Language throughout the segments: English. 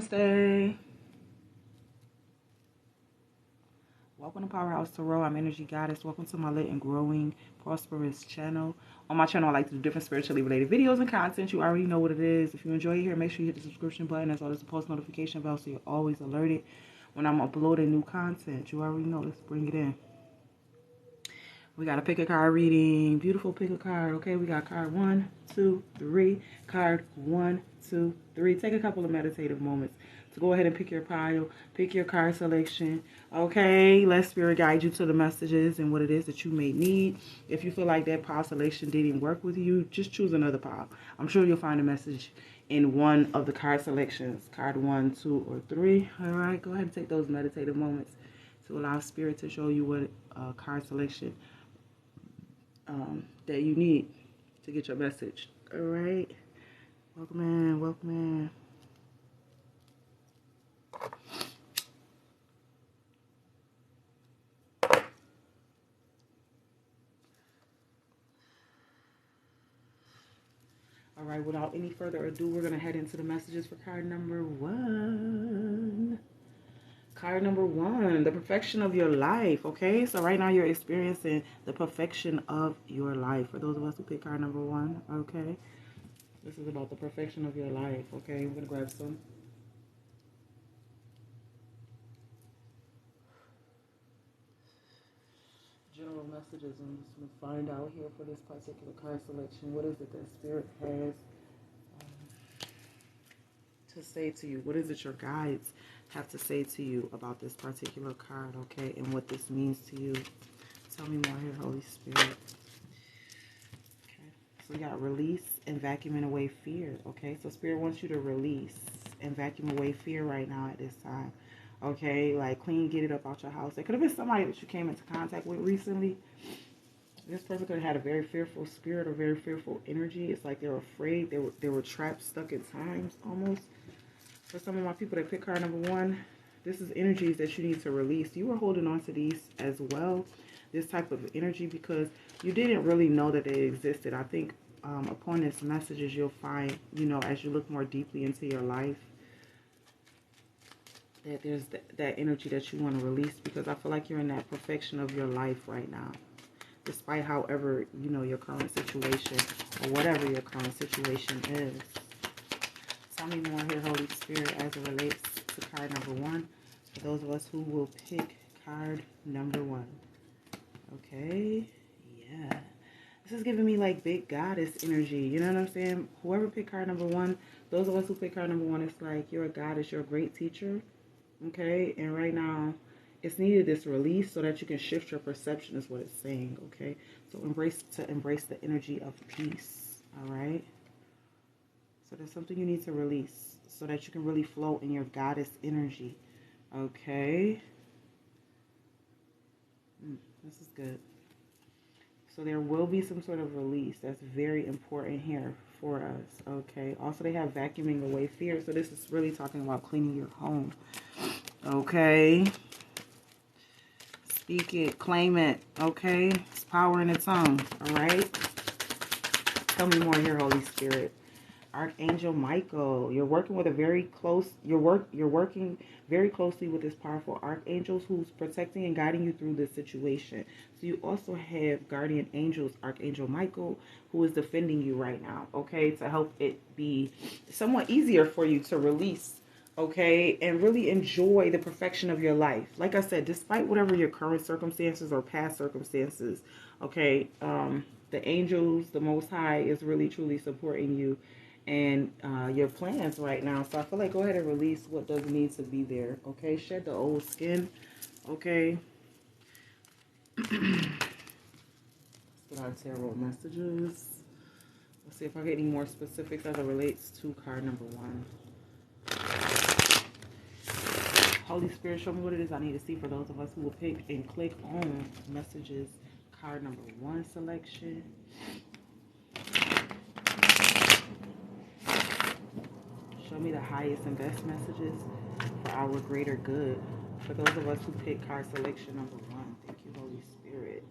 Namaste. Welcome to Powerhouse Tarot. I'm Energy Goddess. Welcome to my lit and growing, prosperous channel. On my channel, I like to do different spiritually related videos and content. You already know what it is. If you enjoy it here, make sure you hit the subscription button as well as the post notification bell so you're always alerted when I'm uploading new content. You already know. Let's bring it in. We got a pick a card reading. Beautiful pick a card. Okay, we got card 1, 2, 3. Card 1, 2, 3. Take a couple of meditative moments to go ahead and pick your pile, pick your card selection. Okay, let Spirit guide you to the messages and what it is that you may need. If you feel like that pile selection didn't work with you, just choose another pile. I'm sure you'll find a message in one of the card selections. Card 1, 2, or 3. All right, go ahead and take those meditative moments to allow Spirit to show you what card selection that you need to get your message. All right, welcome in, welcome in. All right, without any further ado, we're going to head into the messages for card number 1. Card number 1, the perfection of your life. Okay, so right now you're experiencing the perfection of your life. For those of us who pick card number 1, okay, this is about the perfection of your life. Okay, I'm going to grab some. General messages, and just going to find out here for this particular card selection. What is it that Spirit has to say to you? What is it your guides have to say to you about this particular card, okay, and what this means to you? Tell me more here, Holy Spirit. Okay, so we got release and vacuuming away fear. Okay, so Spirit wants you to release and vacuum away fear right now at this time. Okay, like clean, get it up out your house. It could have been somebody that you came into contact with recently. This person could have had a very fearful spirit or very fearful energy. It's like they were afraid. They were trapped, stuck in times almost. For some of my people that pick card number 1, this is energies that you need to release. You were holding on to these as well, this type of energy, because you didn't really know that they existed. I think upon this messages, you'll find, you know, as you look more deeply into your life, that there's that energy that you want to release, because I feel like you're in that perfection of your life right now. Despite however, you know, your current situation or whatever your current situation is. Tell me more here, Holy Spirit, as it relates to card number 1. For those of us who will pick card number 1. Okay, yeah. This is giving me like big goddess energy. You know what I'm saying? Whoever picked card number 1, those of us who pick card number 1, it's like you're a goddess, you're a great teacher. Okay, and right now, it's needed this release so that you can shift your perception is what it's saying, okay? So embrace the energy of peace, all right? So there's something you need to release so that you can really flow in your goddess energy, okay? This is good. So there will be some sort of release. That's very important here for us, okay? Also, they have vacuuming away fear. So this is really talking about cleaning your home, okay? Speak it, claim it, okay? It's power in the tongue, all right? Tell me more here, Holy Spirit. Archangel Michael, you're working with a very close, you're working very closely with this powerful archangel who's protecting and guiding you through this situation. So you also have guardian angels, Archangel Michael, who is defending you right now, okay, to help it be somewhat easier for you to release, okay, and really enjoy the perfection of your life. Like I said, despite whatever your current circumstances or past circumstances, okay, the angels, the Most High is really truly supporting you and your plans right now. So I feel like go ahead and release what does need to be there, okay? Shed the old skin, okay? Let's get our tarot messages. Let's see if I get any more specifics as it relates to card number 1. Holy Spirit, show me what it is I need to see for those of us who will pick and click on messages. Card number 1 selection. Show me the highest and best messages for our greater good. For those of us who pick card selection number 1. Thank you, Holy Spirit.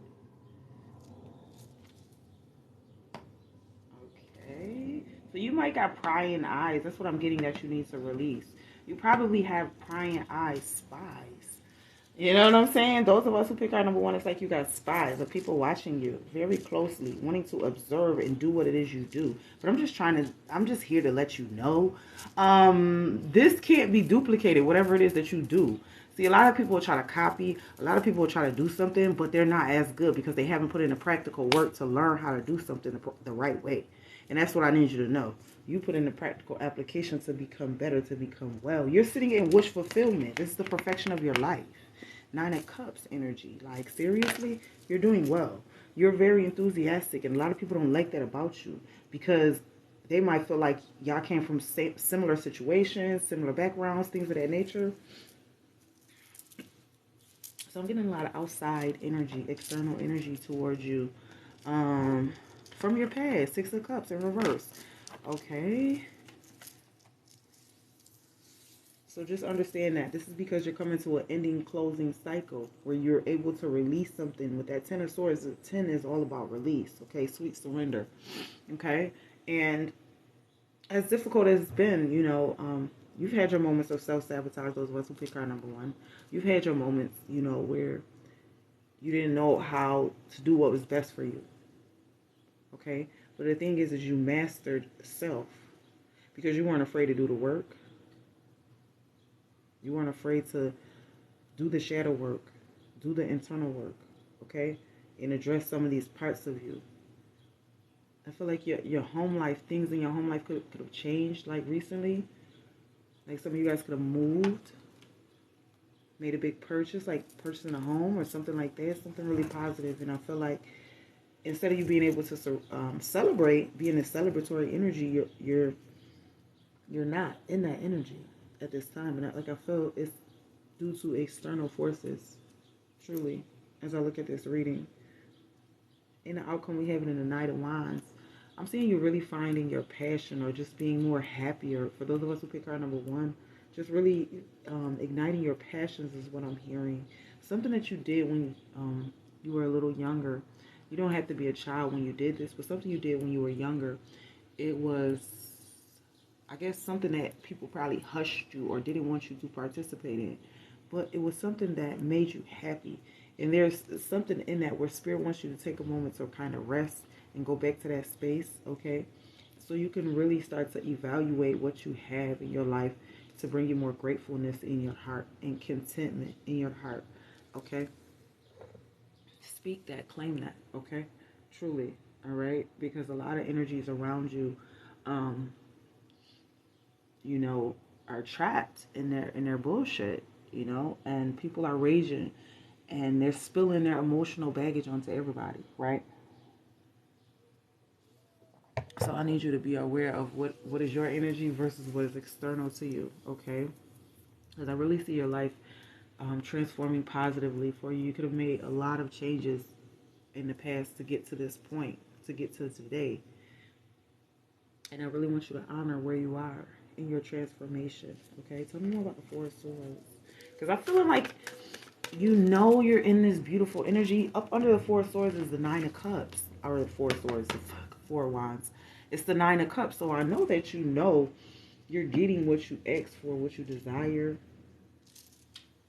Okay. So you might got prying eyes. That's what I'm getting that you need to release. You probably have prying eyes, spies. You know what I'm saying? Those of us who pick our number one, it's like you got spies or people watching you very closely, wanting to observe and do what it is you do. But I'm just here to let you know, this can't be duplicated, whatever it is that you do. See, a lot of people will try to copy, a lot of people will try to do something, but they're not as good because they haven't put in the practical work to learn how to do something the right way. And that's what I need you to know. You put in the practical application to become better, to become well. You're sitting in wish fulfillment. This is the perfection of your life. Nine of Cups energy. Like, seriously, you're doing well. You're very enthusiastic, and a lot of people don't like that about you because they might feel like y'all came from similar situations, similar backgrounds, things of that nature. So I'm getting a lot of outside energy, external energy towards you from your past. Six of Cups in reverse. Okay. So just understand that this is because you're coming to an ending, closing cycle where you're able to release something. With that Ten of Swords, the 10 is all about release, okay? Sweet surrender, okay? And as difficult as it's been, you know, you've had your moments of self-sabotage, those of us who pick our number one. You've had your moments, you know, where you didn't know how to do what was best for you, okay? But the thing is you mastered self because you weren't afraid to do the work. You weren't afraid to do the shadow work, do the internal work, okay? And address some of these parts of you. I feel like your home life, things in your home life could have changed, like, recently. Like, some of you guys could have moved, made a big purchase, like purchasing a home or something like that, something really positive. And I feel like instead of you being able to celebrate, being in celebratory energy, you're not in that energy at this time. And I feel it's due to external forces, truly, as I look at this reading. In the outcome we have it in the Knight of Wands, I'm seeing you really finding your passion or just being more happier. For those of us who pick our number one, just really igniting your passions is what I'm hearing. Something that you did when you were a little younger. You don't have to be a child when you did this, but something you did when you were younger. It was, I guess, something that people probably hushed you or didn't want you to participate in. But it was something that made you happy. And there's something in that where Spirit wants you to take a moment to kind of rest and go back to that space, okay? So you can really start to evaluate what you have in your life to bring you more gratefulness in your heart and contentment in your heart, okay? Speak that, claim that, okay? Truly, all right? Because a lot of energies around you, you know, are trapped in their bullshit, you know, and people are raging and they're spilling their emotional baggage onto everybody, right? So I need you to be aware of what is your energy versus what is external to you, okay? Because I really see your life transforming positively for you. You could have made a lot of changes in the past to get to this point, to get to today. And I really want you to honor where you are in your transformation, okay? Tell me more about the Four of Swords. Because I'm feeling like you know you're in this beautiful energy. Up under the Four of Swords is the Nine of Cups. Or the Four Swords, the Four of Wands. It's the Nine of Cups. So I know that you know you're getting what you asked for, what you desire.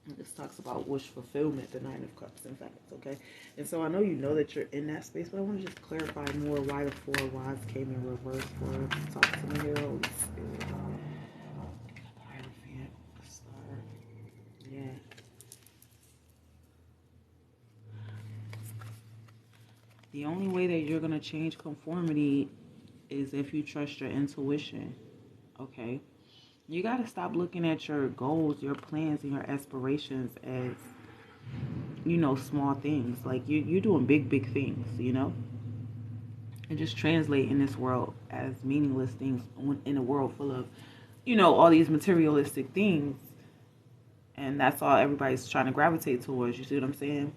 And this talks about wish fulfillment, the Nine of Cups, in fact, okay? And so I know you know that you're in that space, but I want to just clarify more why the Four of Wands came in reverse for us. Talk to me here, Holy Spirit. Hierophant, Star. Yeah. The only way that you're going to change conformity is if you trust your intuition, okay? You got to stop looking at your goals, your plans, and your aspirations as, you know, small things. Like, you're doing big things, you know? And just translate in this world as meaningless things in a world full of, you know, all these materialistic things. And that's all everybody's trying to gravitate towards. You see what I'm saying?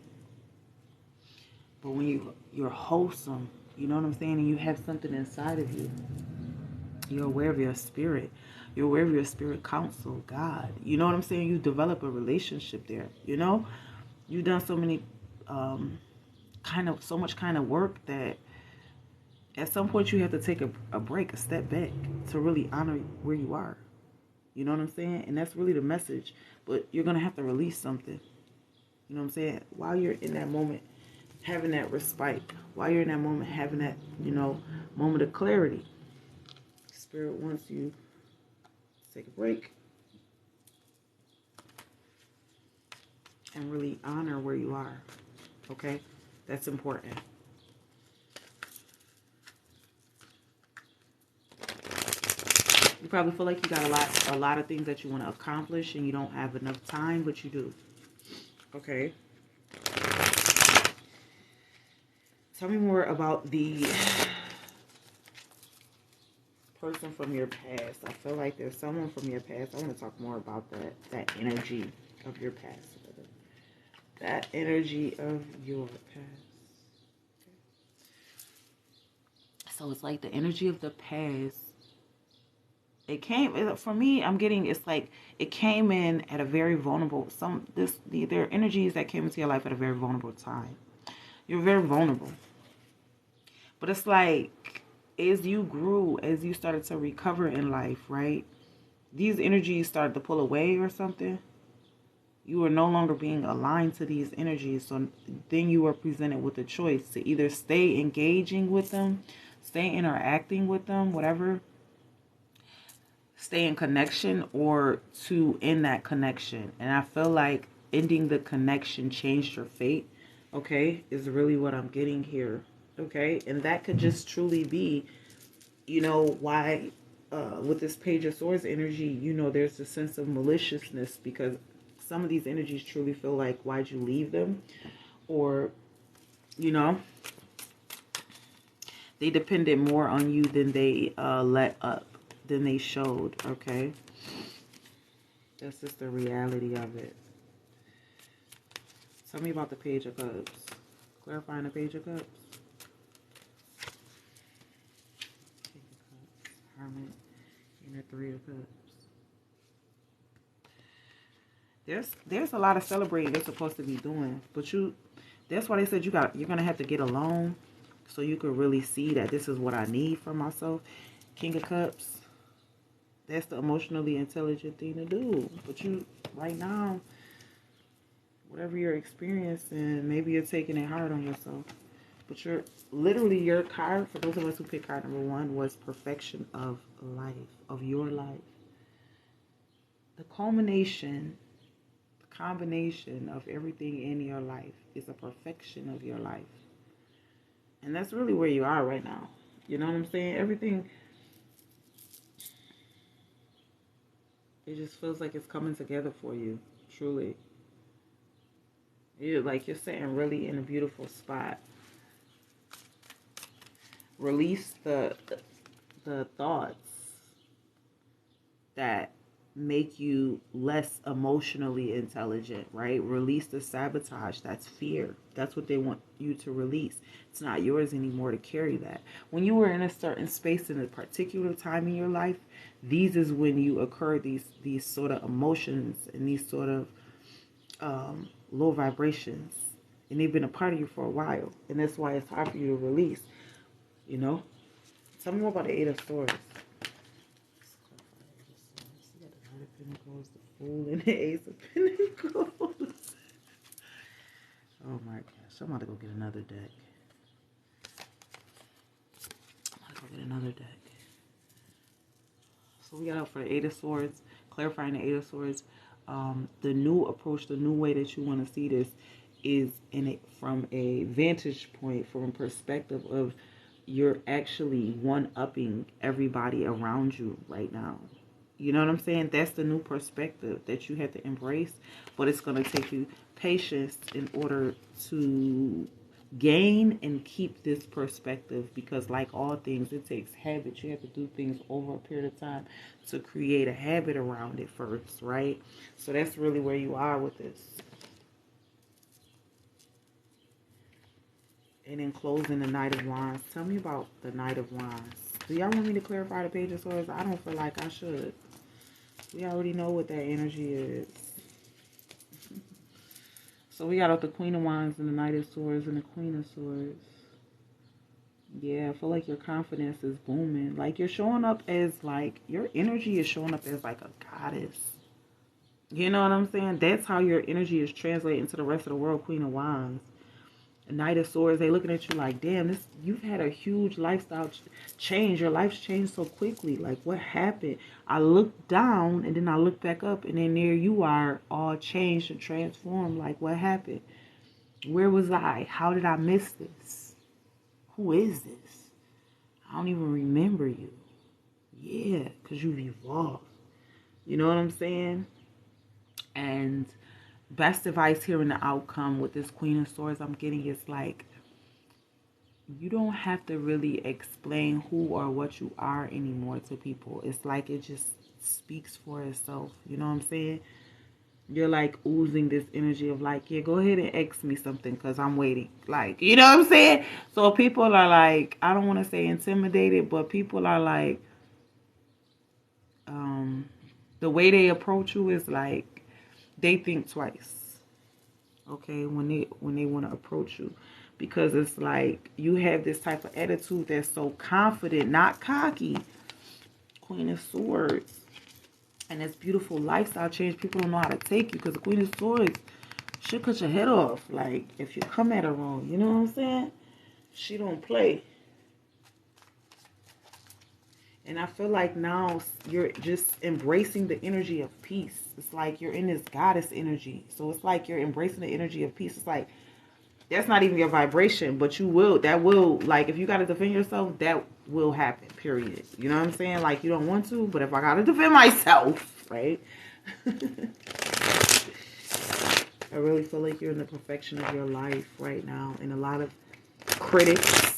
But when you're wholesome, you know what I'm saying? And you have something inside of you. You're aware of your spirit. You're aware of your spirit counsel, God. You know what I'm saying? You develop a relationship there, you know? You've done so many, so much work that at some point you have to take a break, a step back to really honor where you are. You know what I'm saying? And that's really the message. But you're going to have to release something. You know what I'm saying? While you're in that moment, having that respite. While you're in that moment, having that, you know, moment of clarity. Spirit wants you to take a break. And really honor where you are. Okay? That's important. You probably feel like you got a lot of things that you want to accomplish and you don't have enough time, but you do. Okay. Tell me more about the person from your past. I feel like there's someone from your past. I want to talk more about that energy of your past. That energy of your past. Okay. So it's like the energy of the past. It came, for me, I'm getting, it's like it came in at a very vulnerable, there are energies that came into your life at a very vulnerable time. You're very vulnerable. But it's like, as you grew, as you started to recover in life, right? These energies started to pull away or something. You were no longer being aligned to these energies. So then you were presented with a choice to either stay engaging with them, stay interacting with them, whatever, stay in connection, or to end that connection. And I feel like ending the connection changed your fate, okay, is really what I'm getting here, okay? And that could just truly be, you know, why with this Page of Swords energy, you know, there's a sense of maliciousness, because some of these energies truly feel like, why'd you leave them? Or, you know, they depended more on you than they let up, than they showed, okay? That's just the reality of it. Tell me about the Page of Cups. Clarifying the Page of Cups. Page of Cups. Hermit. And the Three of Cups. There's a lot of celebrating you're supposed to be doing, but that's why they said you're gonna have to get alone so you can really see that this is what I need for myself. King of Cups. That's the emotionally intelligent thing to do. But you, right now, whatever you're experiencing, maybe you're taking it hard on yourself. But you're literally, your card, for those of us who picked card number 1, was perfection of life, of your life. The culmination, the combination of everything in your life is a perfection of your life. And that's really where you are right now. You know what I'm saying? Everything, it just feels like it's coming together for you, truly. You're sitting really in a beautiful spot. Release the thoughts that make you less emotionally intelligent, right? Release the sabotage. That's fear. That's what they want you to release. It's not yours anymore to carry that. When you were in a certain space in a particular time in your life, these is when you occur these sort of emotions and these sort of low vibrations. And they've been a part of you for a while. And that's why it's hard for you to release. You know? Tell me more about the Eight of Swords. Pentacles, the Fool, and the Ace of Pentacles. Oh my gosh, I'm about to go get another deck. So we got out for the Eight of Swords, clarifying the Eight of Swords. The new approach, the new way that you want to see this is from a vantage point, from a perspective of you're actually one-upping everybody around you right now. You know what I'm saying? That's the new perspective that you have to embrace. But it's going to take you patience in order to gain and keep this perspective. Because like all things, it takes habit. You have to do things over a period of time to create a habit around it first, right? So that's really where you are with this. And then closing the Knight of Wands. Tell me about the Knight of Wands. Do y'all want me to clarify the Page of Swords? I don't feel like I should. We already know what that energy is. So we got out the Queen of Wands and the Knight of Swords and the Queen of Swords. Yeah, I feel like your confidence is booming. Like you're showing up as like, your energy is showing up as like a goddess. You know what I'm saying? That's how your energy is translating to the rest of the world, Queen of Wands. Knight of Swords, they looking at you like, damn, this, you've had a huge lifestyle change. Your life's changed so quickly. Like, what happened? I looked down and then I looked back up, and then there you are, all changed and transformed. Like, what happened? Where was I? How did I miss this? Who is this? I don't even remember you. Yeah, because you've evolved. You know what I'm saying? And best advice here in the outcome with this Queen of Swords I'm getting is like, you don't have to really explain who or what you are anymore to people. It's like it just speaks for itself. You know what I'm saying? You're like oozing this energy of like, yeah, go ahead and ask me something because I'm waiting. Like, you know what I'm saying? So people are like, I don't want to say intimidated, but people are like, the way they approach you is like, they think twice. Okay, when they want to approach you, because it's like you have this type of attitude that's so confident, not cocky. Queen of Swords, and this beautiful lifestyle change. People don't know how to take you because the Queen of Swords, she'll cut your head off like if you come at her wrong. You know what I'm saying? She don't play. And I feel like now you're just embracing the energy of peace. It's like you're in this goddess energy. So it's like you're embracing the energy of peace. It's like, that's not even your vibration, but you will, that will, like, if you got to defend yourself, that will happen, period. You know what I'm saying? Like, you don't want to, but if I got to defend myself, right? I really feel like you're in the perfection of your life right now. And a lot of critics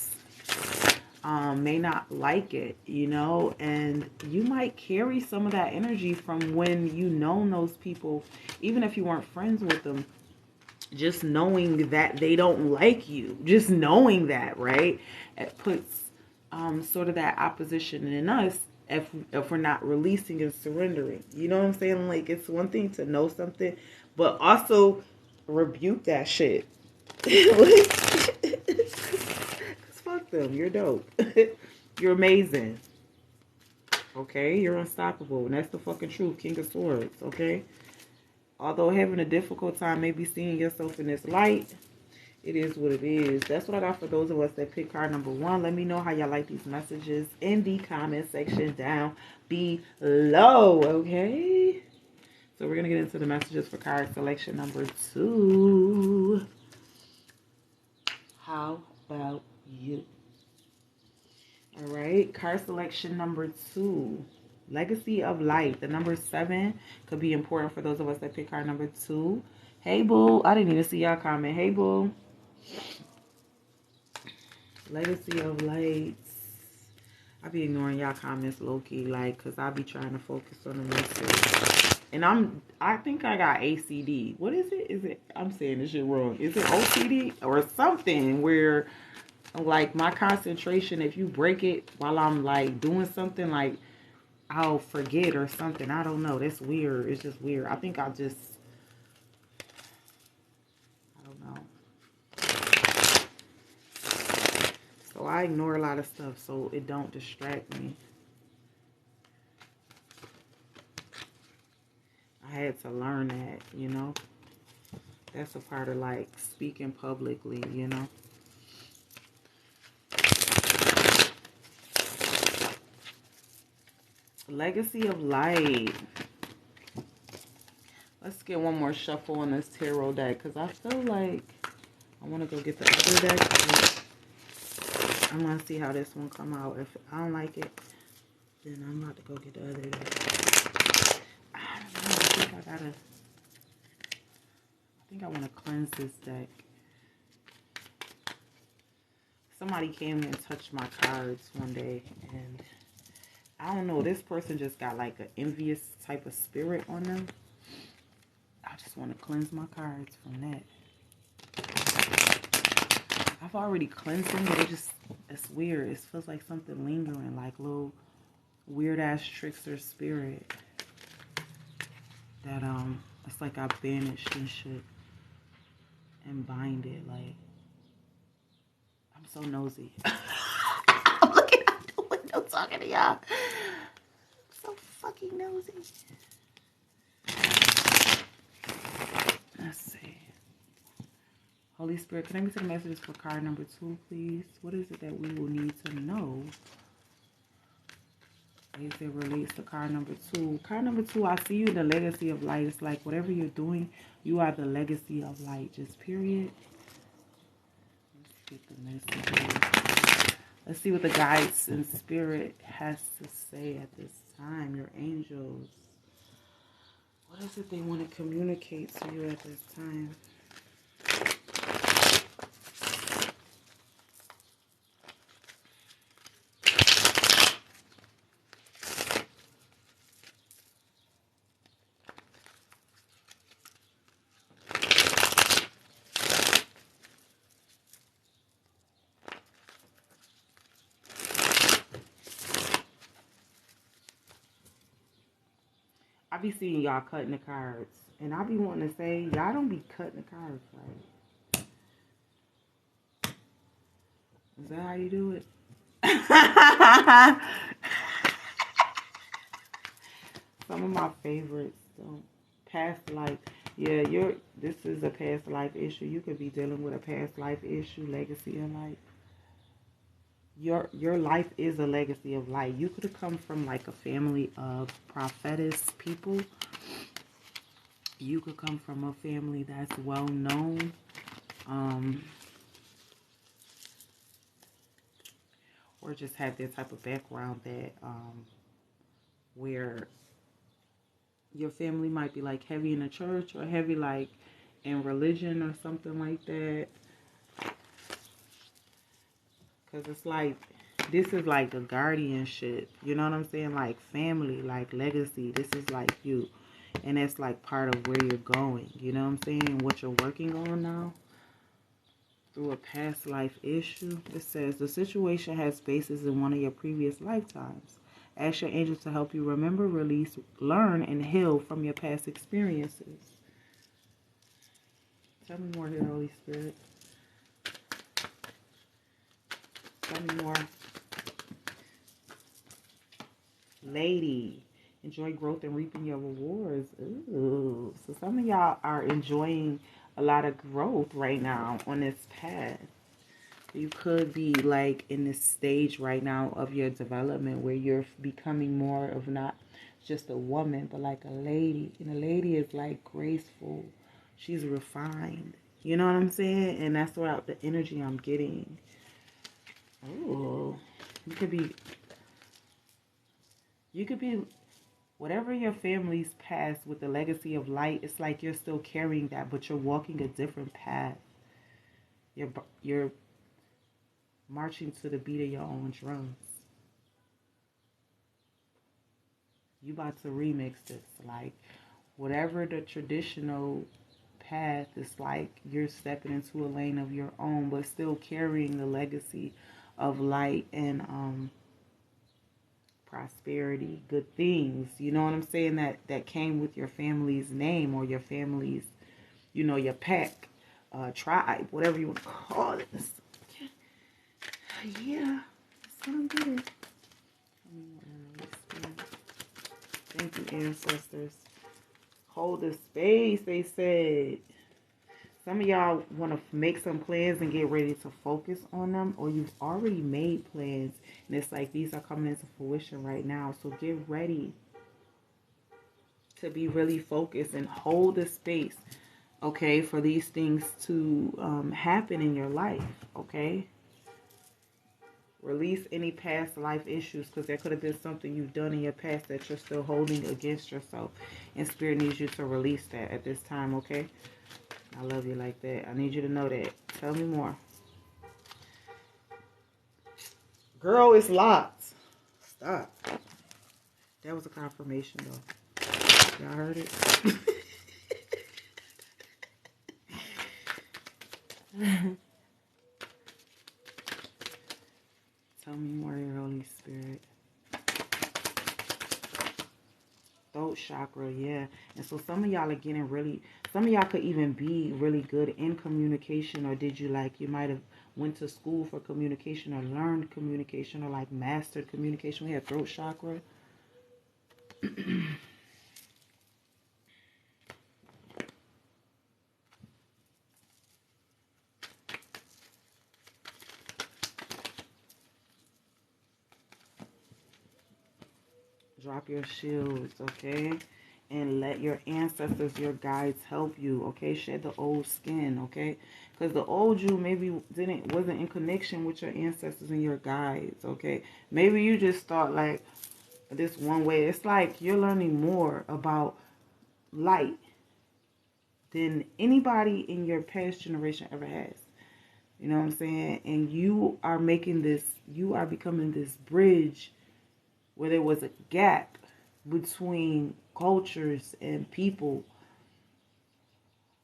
may not like it, you know, and you might carry some of that energy from when you known those people, even if you weren't friends with them. Just knowing that they don't like you, just knowing that, right? It puts sort of that opposition in us if we're not releasing and surrendering. You know what I'm saying? Like, it's one thing to know something, but also rebuke that shit. Fuck them. You're dope. You're amazing. Okay? You're unstoppable. And that's the fucking truth. King of Swords. Okay? Although having a difficult time maybe seeing yourself in this light, it is what it is. That's what I got for those of us that pick card number 1. Let me know how y'all like these messages in the comment section down below, okay? So we're going to get into the messages for card selection number 2. How about you? All right, card selection number 2. Legacy of Light. The number 7 could be important for those of us that pick card number 2. Hey, boo. I didn't even see y'all comment. Hey, boo. Legacy of Light. I be ignoring y'all comments low-key, like, because I be trying to focus on the message. And I think I got ACD. What is it? Is it, I'm saying this shit wrong. Is it OCD or something where, like, my concentration, if you break it while I'm, like, doing something, like, I'll forget or something. I don't know. That's weird. It's just weird. I think I don't know. So I ignore a lot of stuff so it don't distract me. I had to learn that, you know. That's a part of, like, speaking publicly, you know. Legacy of Light. Let's get one more shuffle on this tarot deck because I feel like I want to go get the other deck. I'm going to see how this one come out. If I don't like it, then I'm about to go get the other deck. I don't know. I think I want to cleanse this deck. Somebody came and touched my cards one day, and I don't know. This person just got like an envious type of spirit on them. I just want to cleanse my cards from that. I've already cleansed them, but it's weird. It feels like something lingering, like little weird ass trickster spirit that it's like I banished and shit and bind it. Like, I'm so nosy. still talking to y'all. So fucking nosy. Let's see. Holy Spirit, can I get to the messages for card number 2, please? What is it that we will need to know as it relates to card number 2? Card number 2, I see you in the legacy of light. It's like whatever you're doing, you are the legacy of light. Just period. Let's get the messages. Let's see what the guides and spirit has to say at this time. Your angels. What is it they want to communicate to you at this time? I be seeing y'all cutting the cards. And I be wanting to say, y'all don't be cutting the cards right. Is that how you do it? Some of my favorites. Past life. Yeah, this is a past life issue. You could be dealing with a past life issue, legacy of life. Your life is a legacy of light. You could have come from like a family of prophetess people. You could come from a family that's well known. Or just have that type of background that where your family might be like heavy in the church or heavy like in religion or something like that. Because it's like, this is like a guardianship. You know what I'm saying? Like family, like legacy. This is like you. And that's like part of where you're going. You know what I'm saying? What you're working on now. Through a past life issue. It says, the situation has basis in one of your previous lifetimes. Ask your angels to help you remember, release, learn, and heal from your past experiences. Tell me more here, Holy Spirit. Tell me more. Lady, enjoy growth and reaping your rewards. Ooh. So some of y'all are enjoying a lot of growth right now on this path. You could be like in this stage right now of your development where you're becoming more of not just a woman, but like a lady. And a lady is like graceful. She's refined. You know what I'm saying? And that's what the energy I'm getting. Oh, you could be, whatever your family's past with the legacy of light, it's like you're still carrying that, but you're walking a different path. You're marching to the beat of your own drums. You about to remix this. Like, whatever the traditional path is like, you're stepping into a lane of your own, but still carrying the legacy of light and prosperity, good things. You know what I'm saying? That came with your family's name or your family's, you know, your pack, tribe, whatever you want to call it. Yeah, that's what I'm good. Thank you, ancestors. Hold the space, they said. Some of y'all want to make some plans and get ready to focus on them, or you've already made plans, and it's like these are coming into fruition right now. So get ready to be really focused and hold the space, okay, for these things to happen in your life, okay? Release any past life issues, because there could have been something you've done in your past that you're still holding against yourself, and Spirit needs you to release that at this time, okay? I love you like that. I need you to know that. Tell me more. Girl, it's locked. Stop. That was a confirmation, though. Y'all heard it? Tell me more, your Holy Spirit. Throat chakra, yeah. And so some of y'all are getting really, some of y'all could even be really good in communication, or did you like, you might have went to school for communication or learned communication or like mastered communication. We have throat chakra. Drop your shields, okay? And let your ancestors, your guides help you, okay? Shed the old skin, okay? Because the old you maybe wasn't in connection with your ancestors and your guides, okay? Maybe you just thought like this one way. It's like you're learning more about light than anybody in your past generation ever has. You know what I'm saying? And you are making this, you are becoming this bridge where there was a gap between cultures and people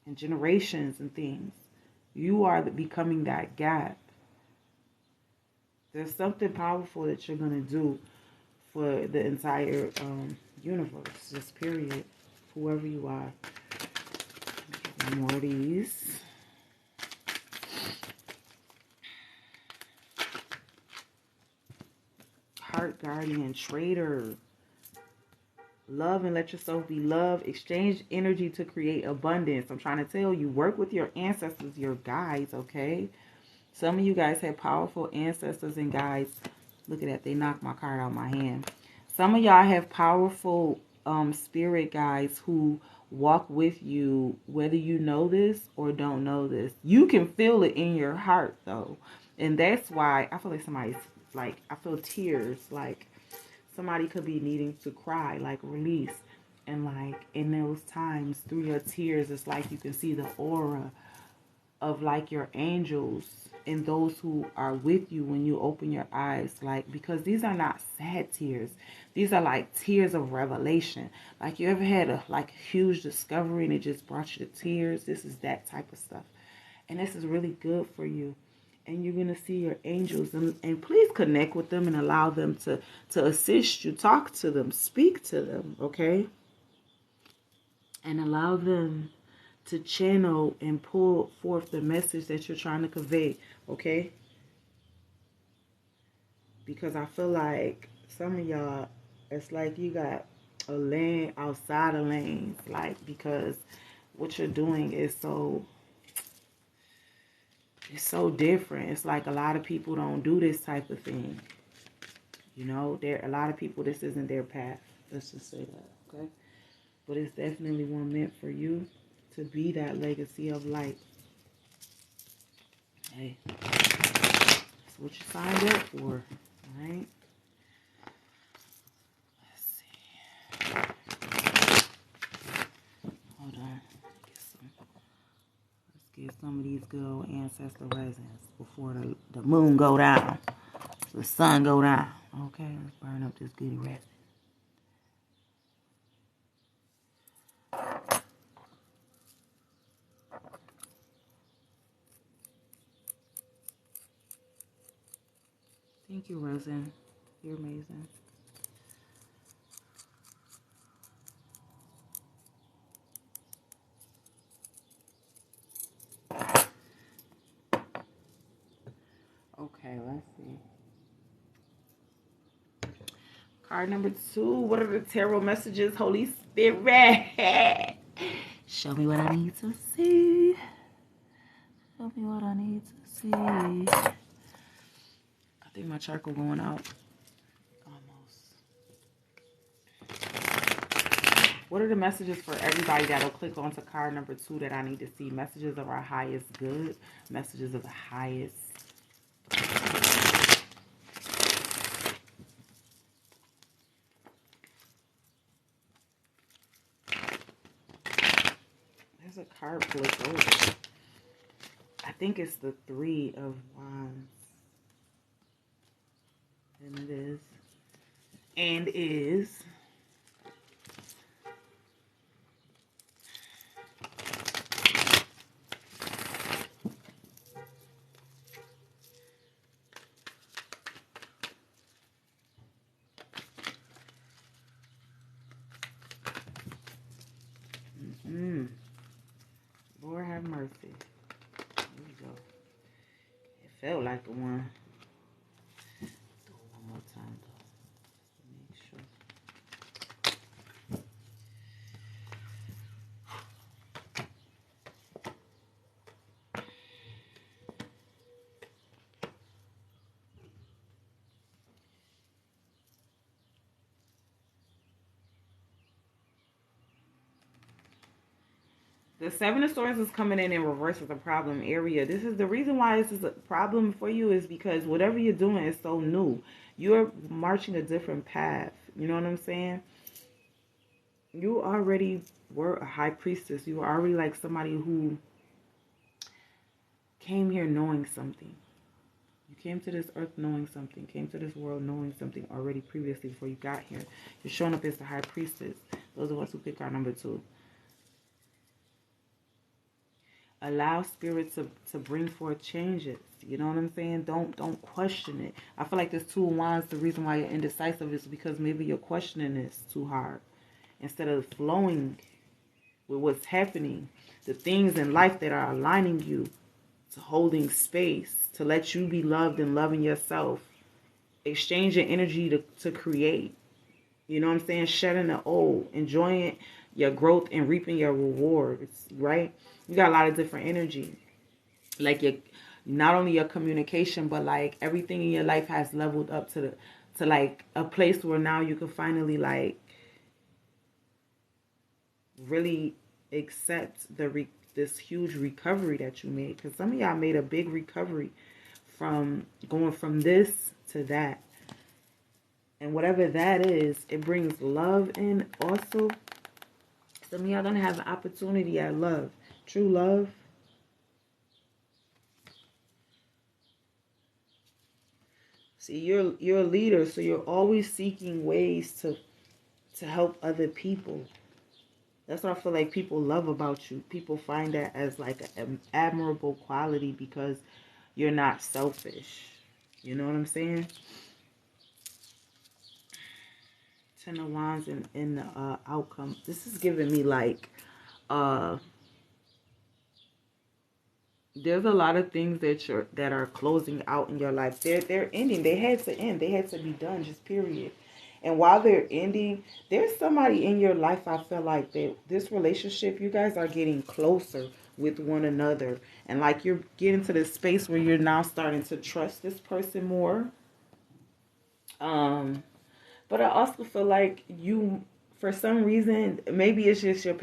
and generations and things. You are becoming that gap. There's something powerful that you're going to do for the entire universe, just period, whoever you are. More of these. Heart guardian, traitor. Love and let yourself be loved. Exchange energy to create abundance. I'm trying to tell you, work with your ancestors, your guides, okay? Some of you guys have powerful ancestors and guides. Look at that. They knocked my card out of my hand. Some of y'all have powerful spirit guides who walk with you, whether you know this or don't know this. You can feel it in your heart, though. And that's why I feel like somebody's, like, I feel tears, like, somebody could be needing to cry, like release. And like in those times, through your tears, it's like you can see the aura of like your angels and those who are with you when you open your eyes. Like, because these are not sad tears. These are like tears of revelation. Like you ever had a like huge discovery and it just brought you to tears? This is that type of stuff. And this is really good for you. And you're going to see your angels. And please connect with them and allow them to assist you. Talk to them. Speak to them. Okay? And allow them to channel and pull forth the message that you're trying to convey. Okay? Because I feel like some of y'all, it's like you got a lane outside of lanes. Like, because what you're doing is so... It's so different. It's like a lot of people don't do this type of thing. You know, a lot of people, this isn't their path. Let's just say that, okay? But it's definitely one meant for you to be that legacy of light. Hey, that's what you signed up for, all right? Let's see. Hold on. Get some of these good old ancestral resins before the moon go down, the sun go down. Okay, let's burn up this goody resin. Thank you, resin. You're amazing. Okay, let's see. Card number 2. What are the tarot messages, Holy Spirit? Show me what I need to see. Show me what I need to see. I think my charcoal going out. Almost. What are the messages for everybody that'll click onto card number 2 that I need to see? Messages of our highest good. Messages of the highest. There's a card flipped over. I think it's the 3 of Wands. And it is. And is. Lord have mercy. Here we go. Felt like the one. Do it one more time though. Make sure. The Seven of Swords is coming in reverse with a problem area. This is the reason why this is a problem for you, is because whatever you're doing is so new. You're marching a different path. You know what I'm saying? You already were a high priestess. You were already like somebody who came here knowing something. You came to this earth knowing something. Came to this world knowing something already previously before you got here. You're showing up as the high priestess. Those of us who pick our number 2. Allow spirit to bring forth changes. You know what I'm saying? Don't question it. I feel like this 2 of Wands, the reason why you're indecisive is because maybe you're questioning this too hard. Instead of flowing with what's happening, the things in life that are aligning you to holding space, to let you be loved and loving yourself. Exchanging energy to create. You know what I'm saying? Shedding the old. Enjoying your growth and reaping your rewards, right? You got a lot of different energy. Like not only your communication, but like everything in your life has leveled up to like a place where now you can finally like really accept this huge recovery that you made. Because some of y'all made a big recovery from going from this to that. And whatever that is, it brings love in also. Some of y'all gonna have an opportunity at love. True love. See, you're a leader, so you're always seeking ways to help other people. That's what I feel like people love about you. People find that as like an admirable quality because you're not selfish. You know what I'm saying? 10 of Wands in the outcome. This is giving me like there's a lot of things that are closing out in your life. They're ending. They had to end. They had to be done, just period. And while they're ending, there's somebody in your life, I feel like that this relationship, you guys are getting closer with one another. And like you're getting to this space where you're now starting to trust this person more. But I also feel like you, for some reason, maybe it's just your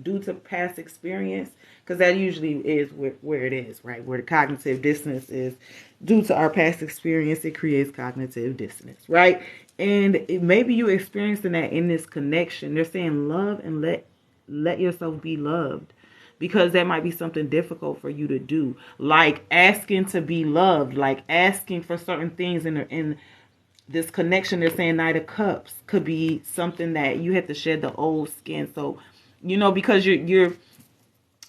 due to past experience, because that usually is where it is, right? Where the cognitive dissonance is. Due to our past experience, it creates cognitive dissonance, right? And maybe you experiencing that in this connection. They're saying love and let yourself be loved. Because that might be something difficult for you to do. Like asking to be loved. Like asking for certain things in this connection. They're saying Knight of Cups could be something that you have to shed the old skin. So, you know, because you're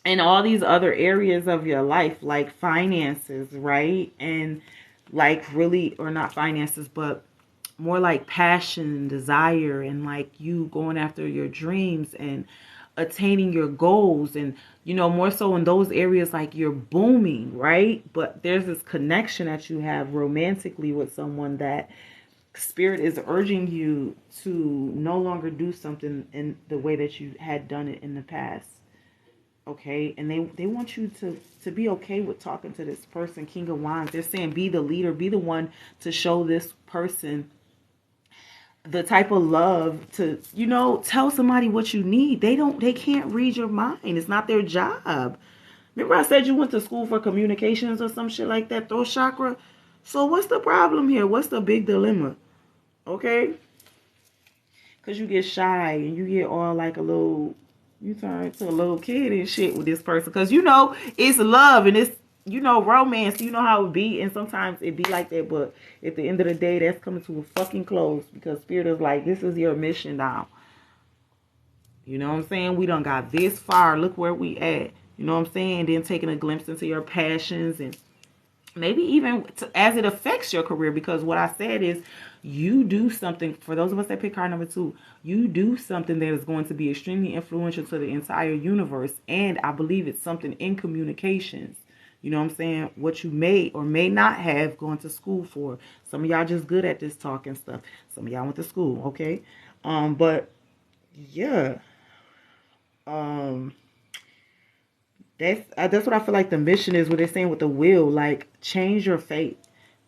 in all these other areas of your life, like finances, right? And like really, or not finances, but more like passion, desire, and like you going after your dreams and attaining your goals. And, you know, more so in those areas, like you're booming, right? But there's this connection that you have romantically with someone that Spirit is urging you to no longer do something in the way that you had done it in the past. Okay, and they want you to be okay with talking to this person. King of Wands. They're saying be the leader, be the one to show this person the type of love to, you know, tell somebody what you need. They can't read your mind. It's not their job. Remember I said you went to school for communications or some shit like that, throat chakra? So what's the problem here? What's the big dilemma? Okay? Because you get shy and you get all like you turn into a little kid and shit with this person. Because, you know, it's love and it's, you know, romance. You know how it be. And sometimes it be like that. But at the end of the day, that's coming to a fucking close. Because Spirit is like, this is your mission now. You know what I'm saying? We done got this far. Look where we at. You know what I'm saying? Then taking a glimpse into your passions and maybe even as it affects your career. Because what I said is you do something, for those of us that pick card number 2, you do something that is going to be extremely influential to the entire universe. And I believe it's something in communications. You know what I'm saying? What you may or may not have gone to school for. Some of y'all just good at this talking stuff. Some of y'all went to school, okay? But yeah. That's what I feel like the mission is, what they're saying with the will. Like, change your fate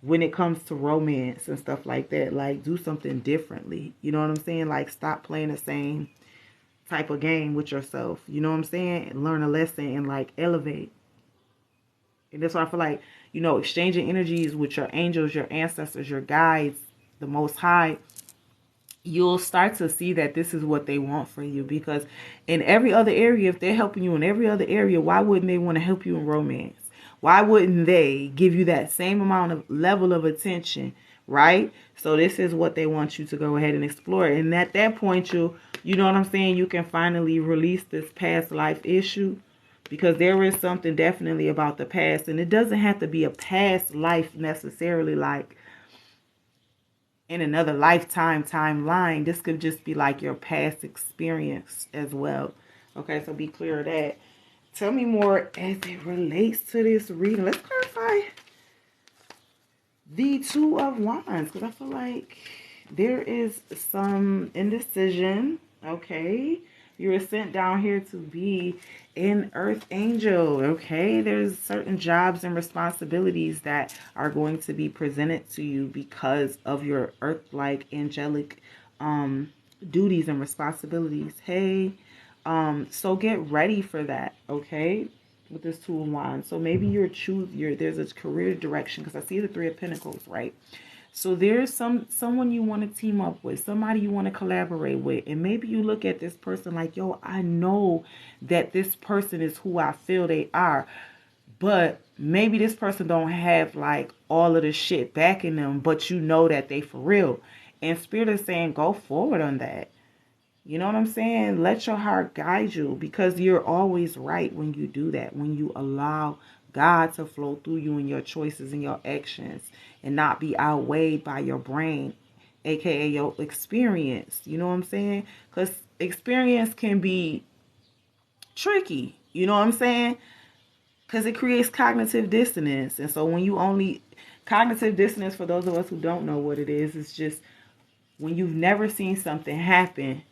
when it comes to romance and stuff like that. Like, do something differently. You know what I'm saying? Like, stop playing the same type of game with yourself. You know what I'm saying? And learn a lesson and, like, elevate. And that's why I feel like, you know, exchanging energies with your angels, your ancestors, your guides, the Most High, you'll start to see that this is what they want for you. Because in every other area, if they're helping you in every other area, why wouldn't they want to help you in romance? Why wouldn't they give you that same amount of level of attention, right? So this is what they want you to go ahead and explore. And at that point, you know what I'm saying, you can finally release this past life issue. Because there is something definitely about the past. And it doesn't have to be a past life necessarily, like in another lifetime timeline. This could just be like your past experience as well. Okay, so be clear of that. Tell me more as it relates to this reading. Let's clarify the Two of Wands, because I feel like there is some indecision. Okay, you were sent down here to be an earth angel. Okay, there's certain jobs and responsibilities that are going to be presented to you because of your earth-like angelic duties and responsibilities. Hey, so get ready for that. Okay, with this Two of Wands. So maybe there's a career direction, because I see the Three of Pentacles, right? So there's someone you want to team up with, somebody you want to collaborate with. And maybe you look at this person like, yo, I know that this person is who I feel they are. But maybe this person don't have like all of the shit backing them, but you know that they for real. And Spirit is saying, go forward on that. You know what I'm saying? Let your heart guide you, because you're always right when you do that. When you allow God to flow through you in your choices and your actions, and not be outweighed by your brain, aka your experience. You know what I'm saying? Because experience can be tricky. You know what I'm saying? Because it creates cognitive dissonance. And so when you only... Cognitive dissonance, for those of us who don't know what it is, it's just when you've never seen something happen,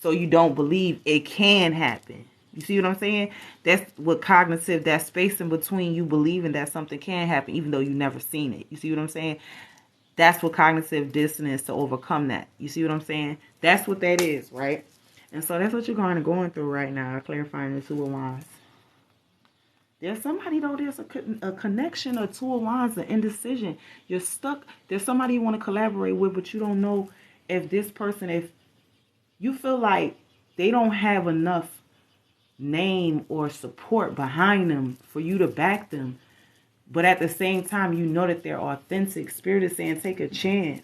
so you don't believe it can happen. You see what I'm saying? That's what cognitive, that space in between you believing that something can happen even though you never seen it. You see what I'm saying? That's what cognitive dissonance, to overcome that. You see what I'm saying? That's what that is, right? And so that's what you're going through right now, clarifying the Two of Wands. There's somebody, though, there's a connection, a Two of Wands, an indecision. You're stuck. There's somebody you want to collaborate with, but you don't know if this person, if you feel like they don't have enough name or support behind them for you to back them. But at the same time, you know that they're authentic. Spirit is saying, take a chance.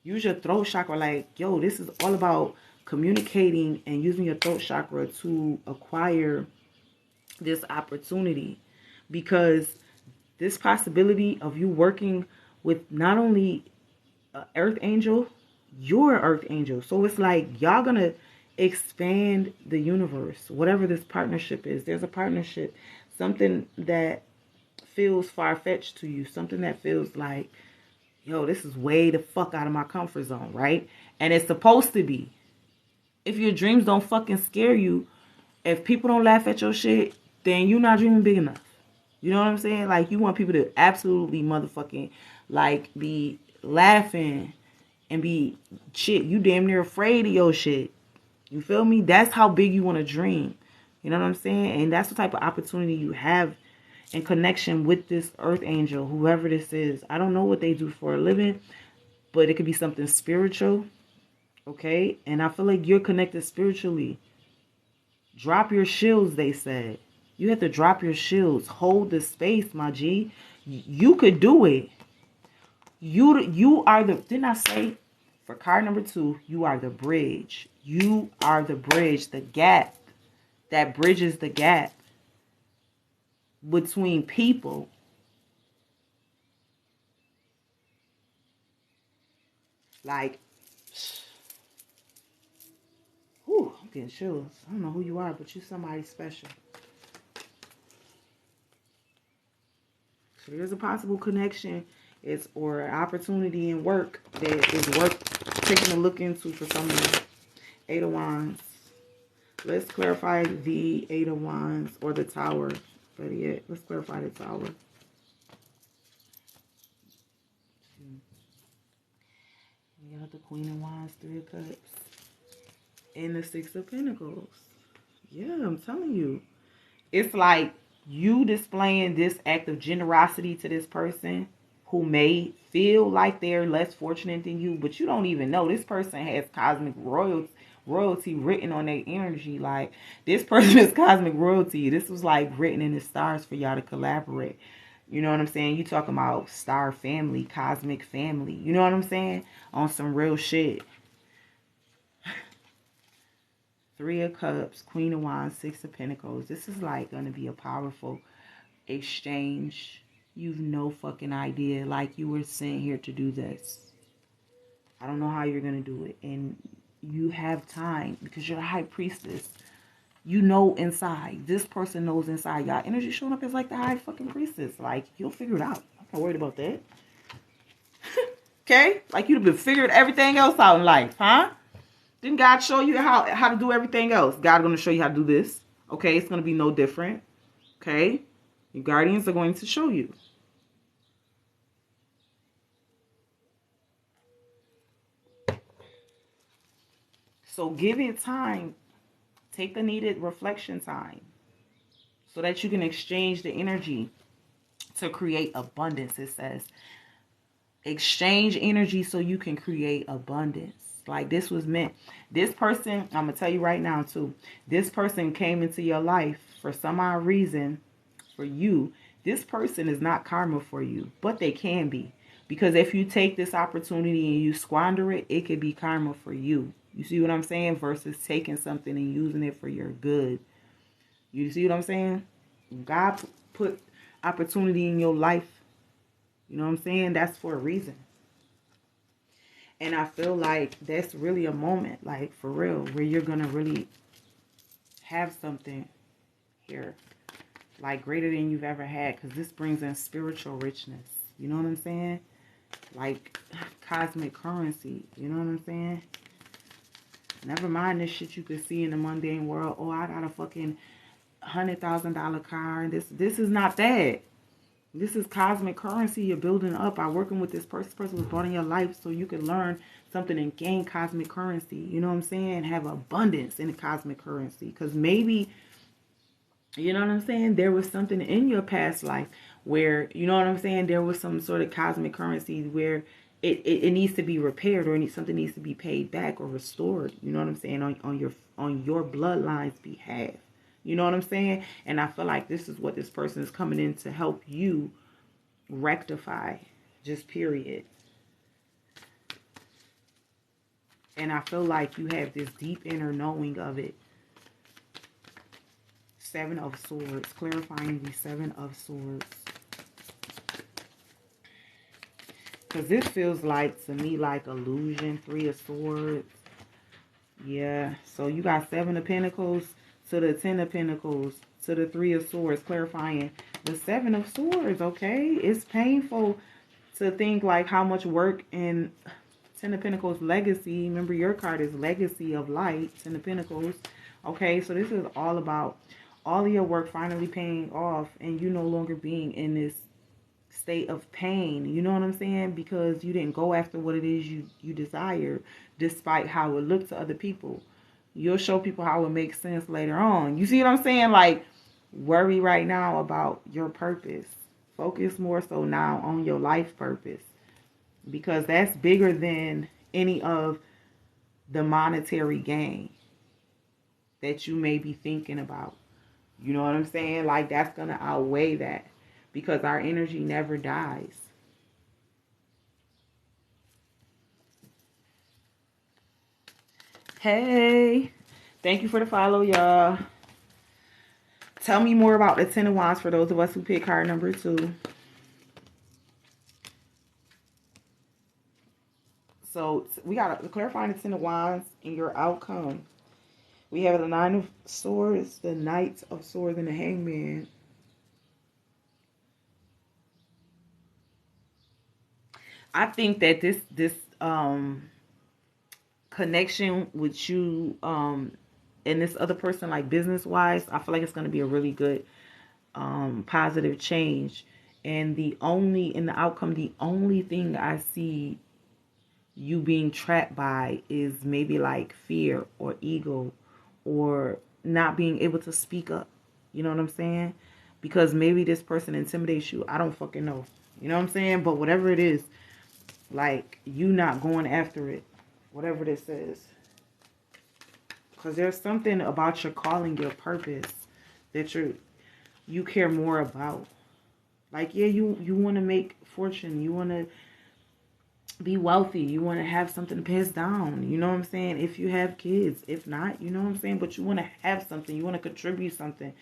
Use your throat chakra. Like, yo, this is all about communicating and using your throat chakra to acquire this opportunity. Because this possibility of you working with not only an earth angel, you're an earth angel. So it's like y'all gonna expand the universe. Whatever this partnership is, there's a partnership. Something that feels far-fetched to you. Something that feels like, yo, this is way the fuck out of my comfort zone, right? And it's supposed to be. If your dreams don't fucking scare you, if people don't laugh at your shit, then you're not dreaming big enough. You know what I'm saying? Like, you want people to absolutely motherfucking, like, be laughing and be shit. You damn near afraid of your shit. You feel me? That's how big you want to dream. You know what I'm saying? And that's the type of opportunity you have in connection with this earth angel, whoever this is. I don't know what they do for a living, but it could be something spiritual. Okay? And I feel like you're connected spiritually. Drop your shields, they said. You have to drop your shields. Hold the space, my G. You could do it. You are the... Didn't I say, for card number 2, you are the bridge. You are the bridge, the gap that bridges the gap between people. Like, whew, I'm getting chills. I don't know who you are, but you're somebody special. So there's a possible connection or an opportunity in work that is worth taking a look into for someone. Eight of Wands. Let's clarify the Eight of Wands or the Tower. Better yet, let's clarify the Tower. We got the Queen of Wands, Three of Cups, and the Six of Pentacles. Yeah, I'm telling you. It's like you displaying this act of generosity to this person who may feel like they're less fortunate than you, but you don't even know. This person has cosmic royalty written on their energy. Like, this person is cosmic royalty. This was like written in the stars for y'all to collaborate. You know what I'm saying? You talking about star family, cosmic family. You know what I'm saying? On some real shit. Three of Cups, Queen of Wands, Six of Pentacles. This is like going to be a powerful exchange. You've no fucking idea. Like, you were sent here to do this. I don't know how you're going to do it. And you have time because you're a high priestess. You know inside. This person knows inside. Y'all energy showing up as like the high fucking priestess. Like, you'll figure it out. I'm not worried about that. Okay? Like, you'd have been figured everything else out in life, huh? Didn't God show you how to do everything else? God going to show you how to do this. Okay? It's going to be no different. Okay? Your guardians are going to show you. So give it time. Take the needed reflection time so that you can exchange the energy to create abundance. It says exchange energy so you can create abundance. Like, this was meant. This person, I'm going to tell you right now too. This person came into your life for some odd reason for you. This person is not karma for you, but they can be. Because if you take this opportunity and you squander it, it could be karma for you. You see what I'm saying? Versus taking something and using it for your good. You see what I'm saying? God put opportunity in your life. You know what I'm saying? That's for a reason. And I feel like that's really a moment, like, for real, where you're going to really have something here, like, greater than you've ever had. Because this brings in spiritual richness. You know what I'm saying? Like, cosmic currency. You know what I'm saying? Never mind this shit you could see in the mundane world. Oh, I got a fucking $100,000 car. And this is not that. This is cosmic currency you're building up by working with this person. This person was born in your life so you can learn something and gain cosmic currency. You know what I'm saying? Have abundance in the cosmic currency. Because maybe, you know what I'm saying, there was something in your past life where, you know what I'm saying, there was some sort of cosmic currency where it needs to be repaired, or something needs to be paid back or restored. You know what I'm saying? On your bloodline's behalf. You know what I'm saying? And I feel like this is what this person is coming in to help you rectify. Just period. And I feel like you have this deep inner knowing of it. Seven of Swords. Clarifying the Seven of Swords. Because this feels like, to me, like illusion. Three of Swords. Yeah. So you got Seven of Pentacles to the Ten of Pentacles to the Three of Swords, clarifying the Seven of Swords. Okay, it's painful to think like how much work in Ten of Pentacles legacy. Remember, your card is legacy of light. Ten of Pentacles. Okay, so this is all about all of your work finally paying off, and you no longer being in this state of pain. You know what I'm saying? Because you didn't go after what it is you desire, despite how it looked to other people. You'll show people how it makes sense later on. You see what I'm saying? Like, worry right now about your purpose. Focus more so now on your life purpose. Because that's bigger than any of the monetary gain that you may be thinking about. You know what I'm saying? Like, that's going to outweigh that. Because our energy never dies. Hey. Thank you for the follow, y'all. Tell me more about the Ten of Wands for those of us who pick card number 2. So we got to clarify the Ten of Wands and your outcome. We have the Nine of Swords, the Knight of Swords, and the Hangman. I think that this connection with you and this other person, like business wise, I feel like it's going to be a really good positive change. And in the outcome, the only thing I see you being trapped by is maybe like fear or ego or not being able to speak up. You know what I'm saying? Because maybe this person intimidates you. I don't fucking know. You know what I'm saying? But whatever it is, like, you not going after it. Whatever this is. Because there's something about your calling, your purpose, that you care more about. Like, yeah, you want to make fortune. You want to be wealthy. You want to have something to pass down. You know what I'm saying? If you have kids. If not, you know what I'm saying? But you want to have something. You want to contribute something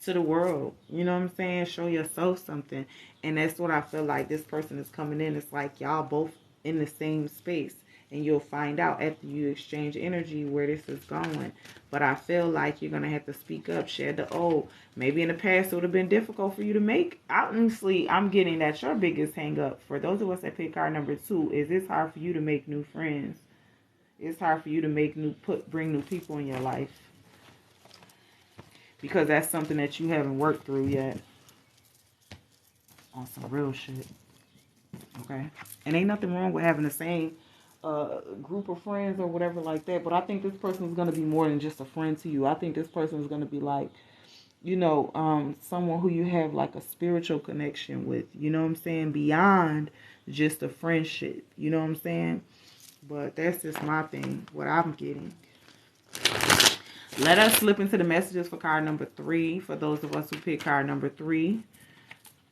to the world. You know what I'm saying? Show yourself something. And that's what I feel like this person is coming in. It's like y'all both in the same space. And you'll find out after you exchange energy where this is going. But I feel like you're going to have to speak up, share the old. Maybe in the past it would have been difficult for you to make. Honestly, I'm getting that your biggest hang up, for those of us that pick card number 2, is it's hard for you to make new friends. It's hard for you to bring new people in your life. Because that's something that you haven't worked through yet. On some real shit. Okay? And ain't nothing wrong with having the same group of friends or whatever like that, but I think this person is going to be more than just a friend to you. I think this person is going to be like, you know, someone who you have like a spiritual connection with, you know what I'm saying, beyond just a friendship, you know what I'm saying. But that's just my thing, what I'm getting. Let us slip into the messages for card number 3, for those of us who pick card number 3.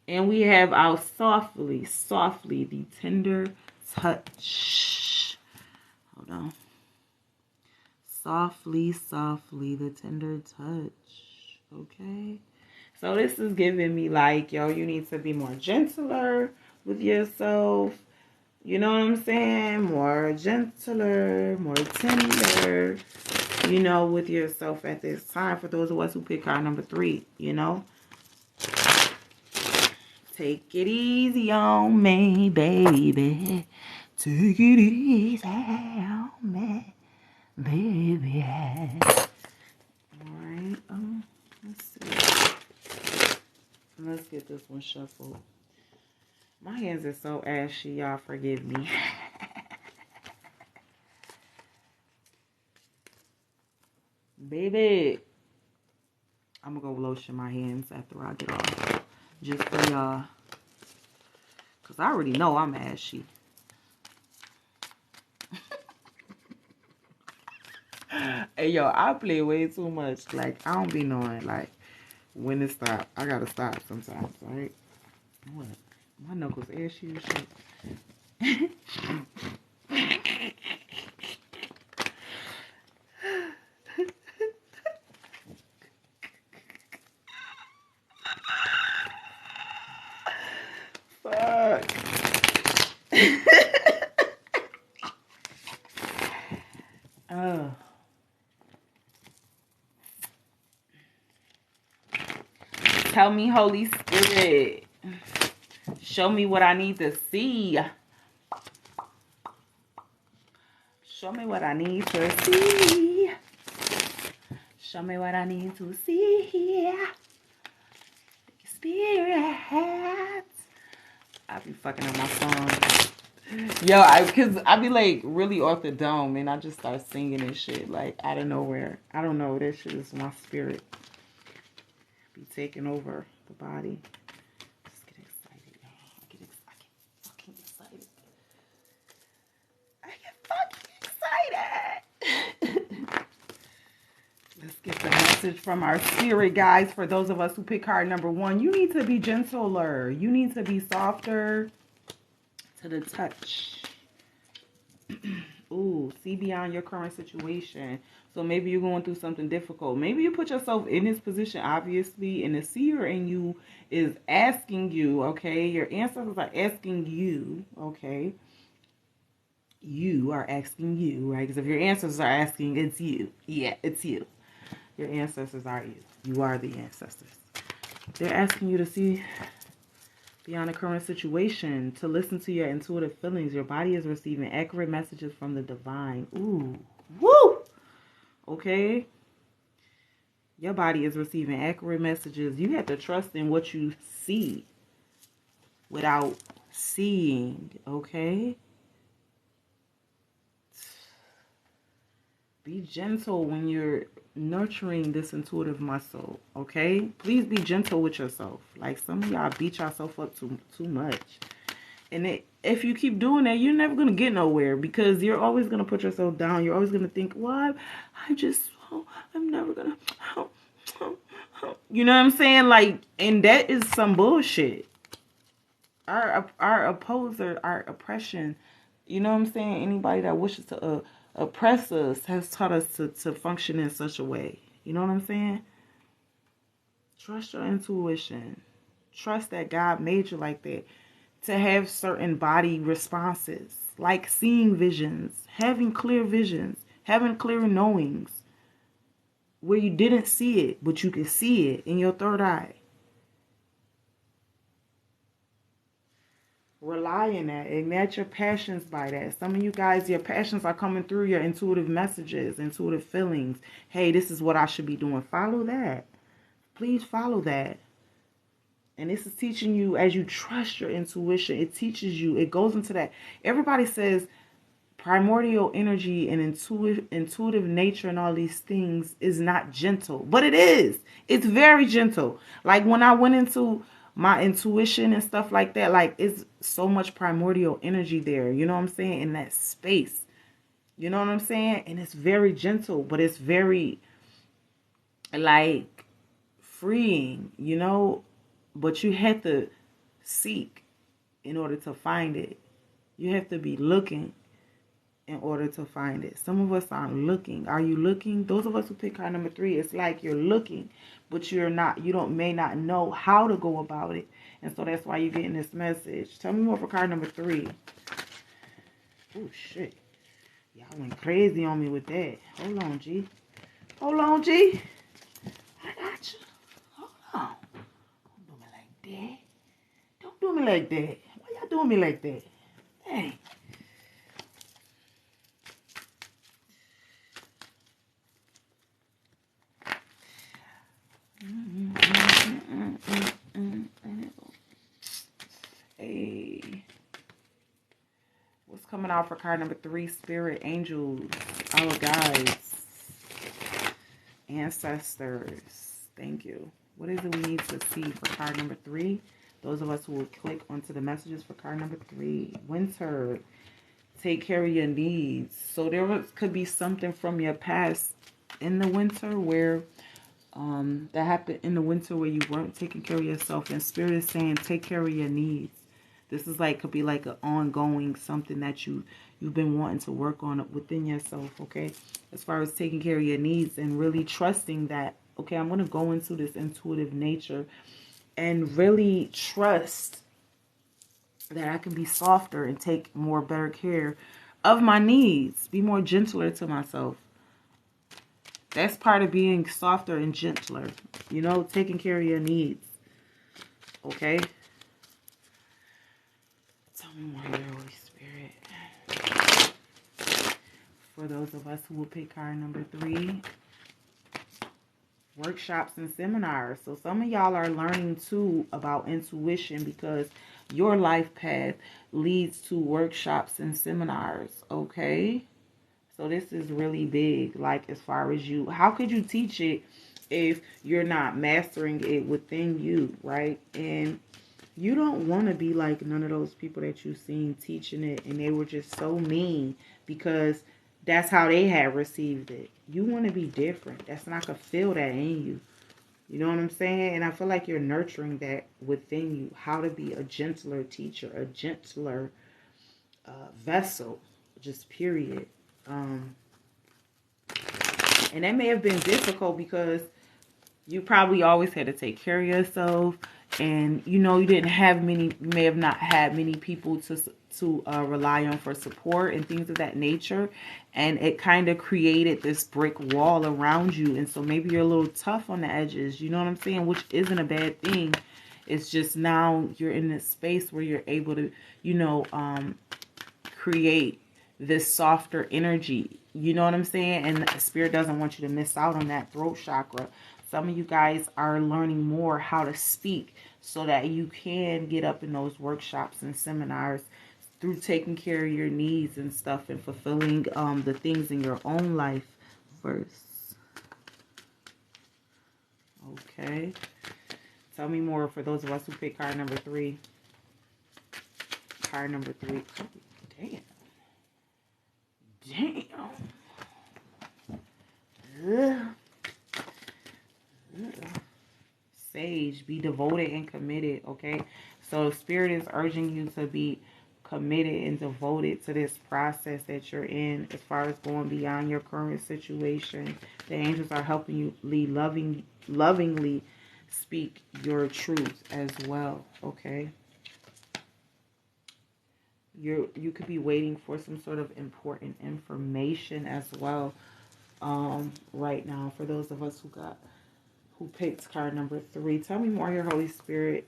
And we have our softly, the tender touch. Hold on. Softly, the tender touch. Okay. So this is giving me like, yo, you need to be more gentler with yourself. You know what I'm saying? More gentler, more tender, you know, with yourself at this time. For those of us who pick card number 3, you know. Take it easy on me, baby. Take it easy on me, baby. Alright, let's see. Let's get this one shuffled. My hands are so ashy, y'all forgive me. Baby. I'm gonna go lotion my hands after I get off. Just for y'all. Because I already know I'm ashy. Hey, yo, I play way too much. Like, I don't be knowing, like, when to stop. I gotta stop sometimes, right? What? My knuckles ashy as shit. Fuck. Tell me, Holy Spirit. Show me what I need to see. Show me what I need to see. Show me what I need to see. Spirit. I be fucking up my song. Yo, cause I be like really off the dome and I just start singing and shit like out of nowhere. I don't know. That shit is my spirit. Be taking over the body. Just get excited, y'all. I get fucking excited. I get fucking excited. Let's get the message from our spirit, guys. For those of us who pick card number 1, you need to be gentler. You need to be softer to the touch. Ooh, see beyond your current situation. So maybe you're going through something difficult. Maybe you put yourself in this position, obviously, and the seer in you is asking you, okay? Your ancestors are asking you, okay? You are asking you, right? Because if your ancestors are asking, it's you. Yeah, it's you. Your ancestors are you. You are the ancestors. They're asking you to see beyond the current situation, to listen to your intuitive feelings. Your body is receiving accurate messages from the divine. Ooh. Woo! Okay? Your body is receiving accurate messages. You have to trust in what you see without seeing, okay? Be gentle when you're nurturing this intuitive muscle, okay? Please be gentle with yourself. Like, some of y'all beat yourself up too much. And if you keep doing that, you're never going to get nowhere, because you're always going to put yourself down. You're always going to think, well, I'm never going to, you know what I'm saying? Like, and that is some bullshit. Our opposer, our oppression, you know what I'm saying? Anybody that wishes to oppress us has taught us to function in such a way. You know what I'm saying? Trust your intuition. Trust that God made you like that, to have certain body responses, like seeing visions, having clear visions, having clear knowings, where you didn't see it, but you could see it in your third eye. Rely on that. Ignite your passions by that. Some of you guys, your passions are coming through your intuitive messages, intuitive feelings. Hey, this is what I should be doing. Follow that. Please follow that. And this is teaching you, as you trust your intuition, it teaches you, it goes into that. Everybody says primordial energy and intuitive nature and all these things is not gentle. But it is. It's very gentle. Like, when I went into my intuition and stuff like that, like, it's so much primordial energy there, you know what I'm saying, in that space, you know what I'm saying? And it's very gentle, but it's very, like, freeing, you know, but you have to seek in order to find it. You have to be looking in order to find it. Some of us aren't looking. Are you looking? Those of us who pick card number 3, it's like you're looking, but you're not. You may not know how to go about it, and so that's why you're getting this message. Tell me more for card number 3. Oh shit, y'all went crazy on me with that. Hold on, G. Hold on, G. I got you. Hold on. Don't do me like that. Don't do me like that. Why y'all doing me like that? Dang. Hey, what's coming out for card number 3? Spirit, angels, our guides, ancestors. Thank you. What is it we need to see for card number 3? Those of us who will click onto the messages for card number 3. Winter, take care of your needs. So there could be something from your past in the winter where that happened in the winter where you weren't taking care of yourself, and Spirit is saying take care of your needs. This is like, could be like an ongoing something that you've been wanting to work on within yourself, okay? As far as taking care of your needs and really trusting that, okay, I'm going to go into this intuitive nature and really trust that I can be softer and take more better care of my needs, be more gentler to myself. That's part of being softer and gentler, you know, taking care of your needs, okay? Tell me more, Holy Spirit. For those of us who will pick card number 3, workshops and seminars. So some of y'all are learning too about intuition, because your life path leads to workshops and seminars, okay? So this is really big, like, as far as you, how could you teach it if you're not mastering it within you, right? And you don't want to be like none of those people that you've seen teaching it, and they were just so mean because that's how they had received it. You want to be different. That's not going to feel that in you. You know what I'm saying? And I feel like you're nurturing that within you, how to be a gentler teacher, a gentler vessel, just period. And that may have been difficult because you probably always had to take care of yourself, and you know, you may have not had many people to rely on for support and things of that nature, and it kind of created this brick wall around you. And so maybe you're a little tough on the edges, you know what I'm saying, which isn't a bad thing. It's just now you're in this space where you're able to, you know, create this softer energy. You know what I'm saying? And the Spirit doesn't want you to miss out on that throat chakra. Some of you guys are learning more how to speak so that you can get up in those workshops and seminars through taking care of your needs and stuff and fulfilling the things in your own life first. Okay. Tell me more for those of us who pick card number 3. Card number 3. Damn. Damn. Ugh. Ugh. Sage, be devoted and committed, okay? So Spirit is urging you to be committed and devoted to this process that you're in as far as going beyond your current situation. The angels are helping you lovingly speak your truth as well, okay? You could be waiting for some sort of important information as well right now for those of us who picked card number 3. Tell me more here, Holy Spirit.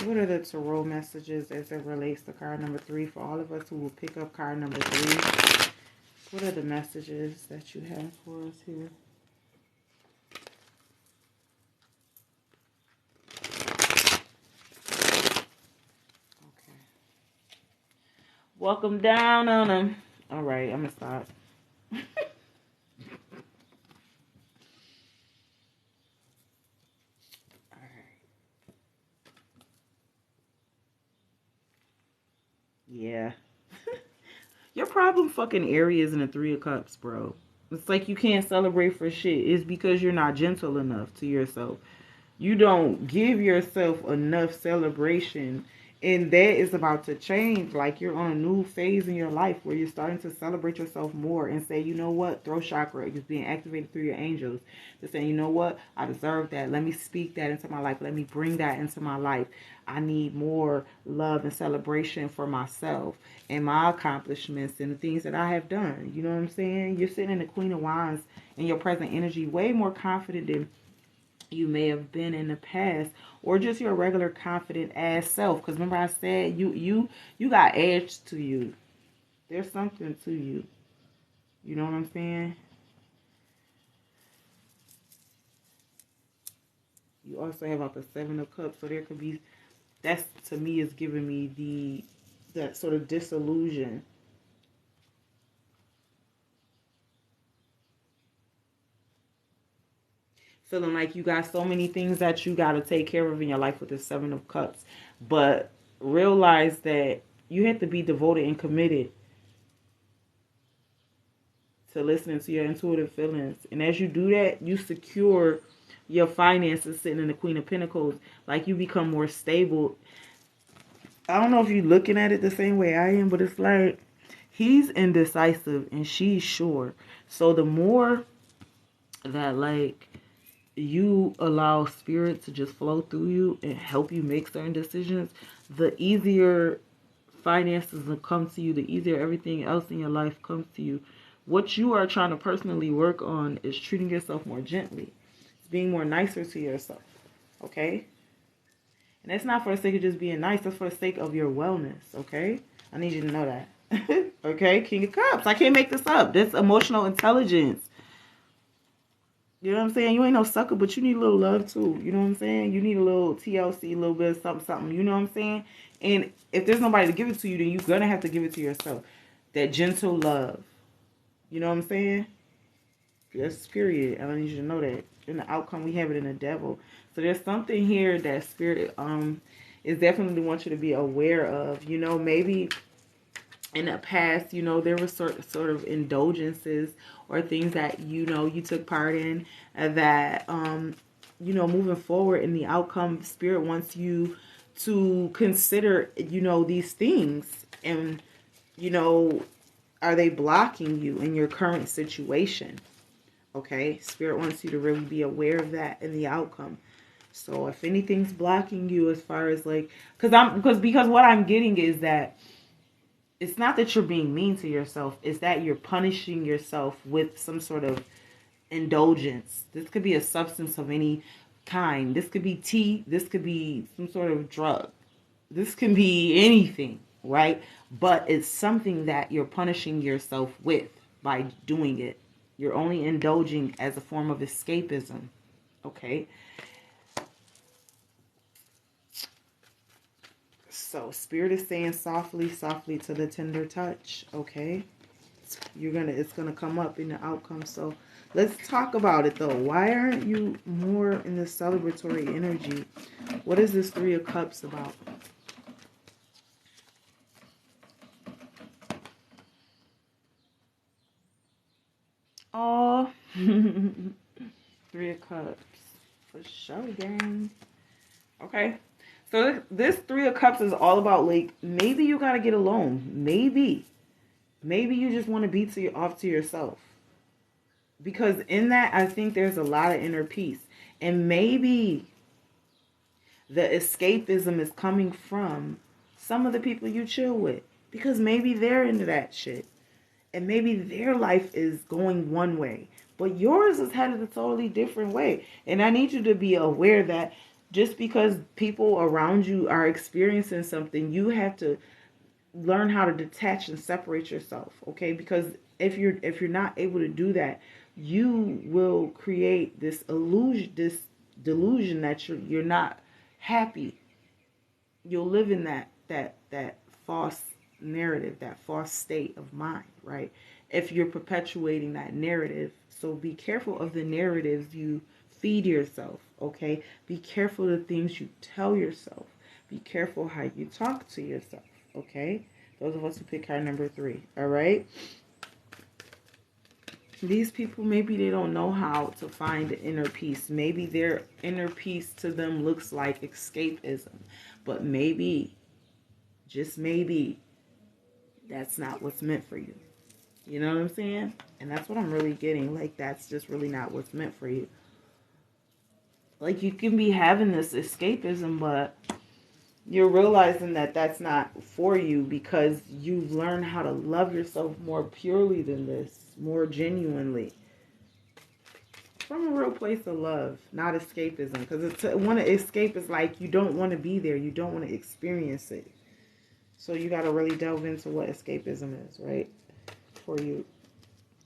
What are the tarot messages as it relates to card number 3 for all of us who will pick up card number 3? What are the messages that you have for us here? Okay. Welcome down on them. All right, I'm going to stop. Yeah. Your problem fucking area is in the 3 of Cups, bro. It's like you can't celebrate for shit. It's because you're not gentle enough to yourself. You don't give yourself enough celebration. And that is about to change. Like you're on a new phase in your life where you're starting to celebrate yourself more and say, you know what? Throat chakra is being activated through your angels. They're saying, you know what? I deserve that. Let me speak that into my life. Let me bring that into my life. I need more love and celebration for myself and my accomplishments and the things that I have done. You know what I'm saying? You're sitting in the Queen of Wands in your present energy, way more confident than you may have been in the past, or just your regular confident ass self. Because remember I said you got edge to you. There's something to you. You know what I'm saying? You also have out the 7 of Cups, so there could be, that's to me is giving me that sort of disillusion. Feeling like you got so many things that you got to take care of in your life with the 7 of Cups. But realize that you have to be devoted and committed to listening to your intuitive feelings. And as you do that, you secure your finances sitting in the Queen of Pentacles. Like you become more stable. I don't know if you're looking at it the same way I am, but it's like he's indecisive and she's sure. So the more that like you allow spirit to just flow through you and help you make certain decisions, the easier finances will come to you, the easier everything else in your life comes to you. What you are trying to personally work on is treating yourself more gently. It's being more nicer to yourself. Okay? And that's not for the sake of just being nice. That's for the sake of your wellness. Okay? I need you to know that. Okay? King of Cups. I can't make this up. That's emotional intelligence. You know what I'm saying? You ain't no sucker, but you need a little love too. You know what I'm saying? You need a little TLC, a little bit of something, something. You know what I'm saying? And if there's nobody to give it to you, then you're going to have to give it to yourself. That gentle love. You know what I'm saying? That's period. I need you to know that. In the outcome, we have it in the devil. So there's something here that spirit is definitely want you to be aware of. You know, maybe in the past, you know, there were sort of indulgences or things that, you know, you took part in that, you know, moving forward in the outcome, spirit wants you to consider, you know, these things and, you know, are they blocking you in your current situation? Okay, spirit wants you to really be aware of that in the outcome. So if anything's blocking you as far as like, because what I'm getting is that it's not that you're being mean to yourself. It's that you're punishing yourself with some sort of indulgence. This could be a substance of any kind. This could be tea. This could be some sort of drug. This can be anything, right? But it's something that you're punishing yourself with by doing it. You're only indulging as a form of escapism, okay? So Spirit is saying softly, softly to the tender touch, okay? It's gonna come up in the outcome. So let's talk about it though. Why aren't you more in the celebratory energy? What is this Three of Cups about? Oh, Three of Cups. For sure, gang. Okay. So this Three of Cups is all about, like, maybe you got to get alone. Maybe you just want to be off to yourself. Because in that, I think there's a lot of inner peace. And maybe the escapism is coming from some of the people you chill with. Because maybe they're into that shit. And maybe their life is going one way, but yours is headed a totally different way. And I need you to be aware that just because people around you are experiencing something, you have to learn how to detach and separate yourself, okay? Because if you're not able to do that, you will create this delusion that you're not happy. You'll live in that false narrative, that false state of mind, right? If you're perpetuating that narrative. So be careful of the narratives you feed yourself, okay? Be careful of the things you tell yourself. Be careful how you talk to yourself, okay? Those of us who pick card number 3, all right? These people, maybe they don't know how to find the inner peace. Maybe their inner peace to them looks like escapism. But maybe, just maybe, that's not what's meant for you. You know what I'm saying? And that's what I'm really getting. Like, that's just really not what's meant for you. Like, you can be having this escapism, but you're realizing that that's not for you because you've learned how to love yourself more purely than this, more genuinely. From a real place of love, not escapism. Because want to escape is like you don't want to be there. You don't want to experience it. So you got to really delve into what escapism is, right? For you.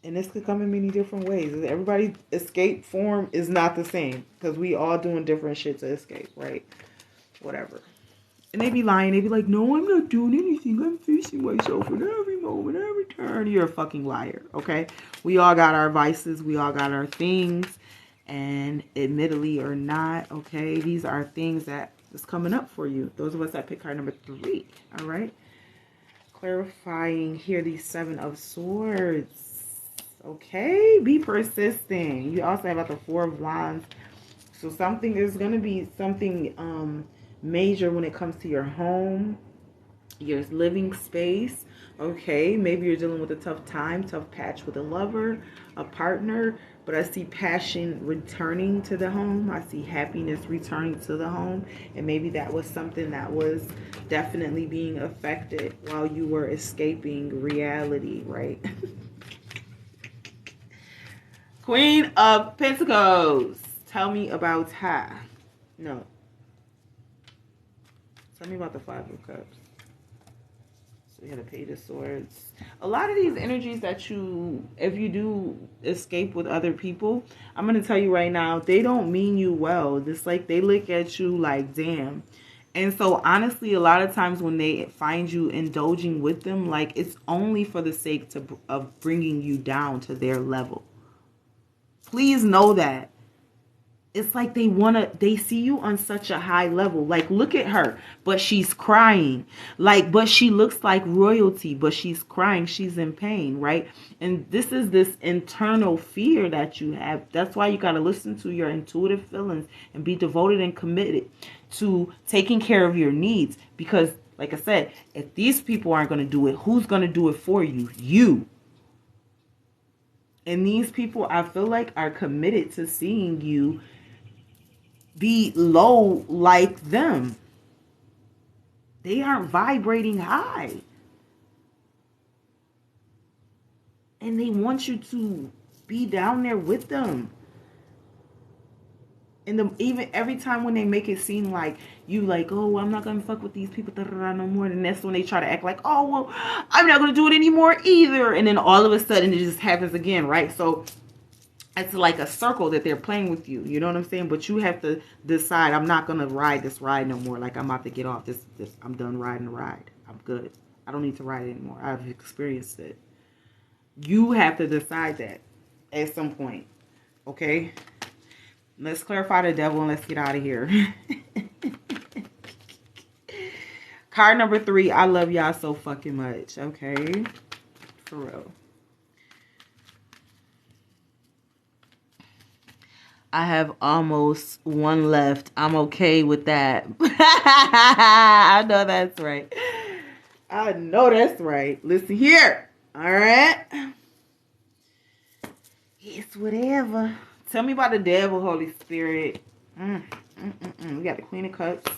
And this could come in many different ways. Everybody's escape form is not the same. Because we all doing different shit to escape, right? Whatever. And they be lying. They be like, no, I'm not doing anything. I'm facing myself in every moment, every turn. You're a fucking liar, okay? We all got our vices. We all got our things. And admittedly or not, okay, these are things that is coming up for you. Those of us that pick card number 3, all right? Clarifying here, the 7 of Swords. Okay, be persistent. You also have the 4 of Wands. So something is going to be something major when it comes to your home, your living space. Okay, maybe you're dealing with a tough time, tough patch with a lover, a partner. But I see passion returning to the home. I see happiness returning to the home. And maybe that was something that was definitely being affected while you were escaping reality, right? Queen of Pentacles. Tell me about her. No. Tell me about the 5 of Cups. So we had a Page of Swords. A lot of these energies that if you do escape with other people, I'm going to tell you right now, they don't mean you well. It's like they look at you like, damn. And so honestly, a lot of times when they find you indulging with them, like it's only for the sake of bringing you down to their level. Please know that. It's like they see you on such a high level. Like, look at her, but she's crying. Like, but she looks like royalty, but she's crying. She's in pain, right? And this is this internal fear that you have. That's why you got to listen to your intuitive feelings and be devoted and committed to taking care of your needs. Because, like I said, if these people aren't going to do it, who's going to do it for you? You. And these people, I feel like, are committed to seeing you be low like them. They aren't vibrating high. And they want you to be down there with them. And even every time when they make it seem like you like, oh, I'm not gonna fuck with these people no more, and that's when they try to act like, oh, well, I'm not gonna do it anymore either, and then all of a sudden it just happens again, right? So it's like a circle that they're playing with you. You know what I'm saying? But you have to decide, I'm not gonna ride this ride no more. Like, I'm about to get off this. I'm done riding the ride. I'm good. I don't need to ride it anymore. I've experienced it. You have to decide that at some point. Okay? Let's clarify the devil and let's get out of here. Card number 3. I love y'all so fucking much. Okay? For real. I have almost one left. I'm okay with that. I know that's right. I know that's right. Listen here. All right? It's whatever. Tell me about the devil, Holy Spirit. We got the Queen of Cups,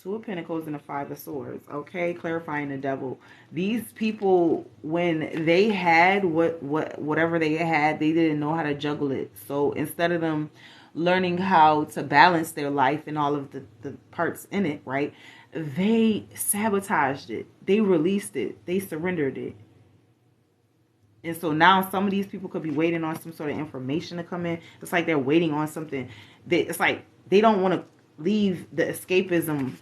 2 of Pentacles, and the 5 of Swords. Okay, clarifying the devil. These people, when they had whatever they had, they didn't know how to juggle it. So instead of them learning how to balance their life and all of the parts in it, right, they sabotaged it. They released it. They surrendered it. And so now some of these people could be waiting on some sort of information to come in. It's like they're waiting on something. It's like they don't want to leave the escapism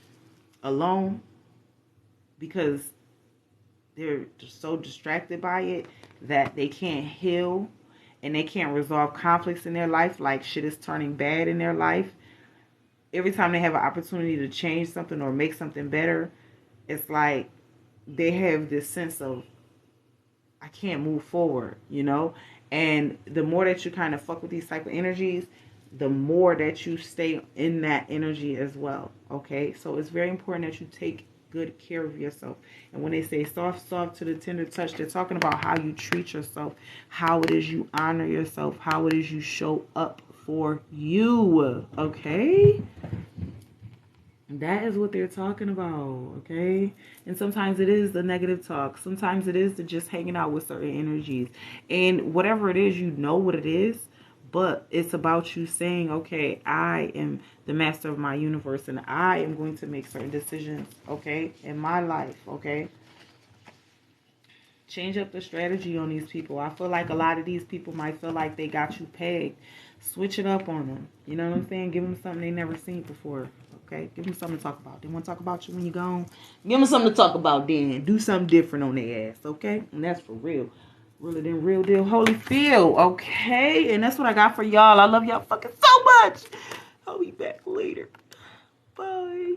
alone because they're just so distracted by it that they can't heal and they can't resolve conflicts in their life. Like, shit is turning bad in their life. Every time they have an opportunity to change something or make something better, it's like they have this sense of, I can't move forward, you know? And the more that you kind of fuck with these type of energies, the more that you stay in that energy as well, okay? So it's very important that you take good care of yourself. And when they say soft to the tender touch, they're talking about how you treat yourself, how it is you honor yourself, how it is you show up for you, okay? That is what they're talking about, okay? And sometimes it is the negative talk. Sometimes it is the just hanging out with certain energies. And whatever it is, you know what it is. But it's about you saying, okay, I am the master of my universe. And I am going to make certain decisions, okay? In my life, okay? Change up the strategy on these people. I feel like a lot of these people might feel like they got you pegged. Switch it up on them. You know what I'm saying? Give them something they never seen before. Okay? Give them something to talk about. They want to talk about you when you're gone. Give them something to talk about then. Do something different on their ass. Okay? And that's for real. Really than real deal Holyfield. Okay? And that's what I got for y'all. I love y'all fucking so much. I'll be back later. Bye.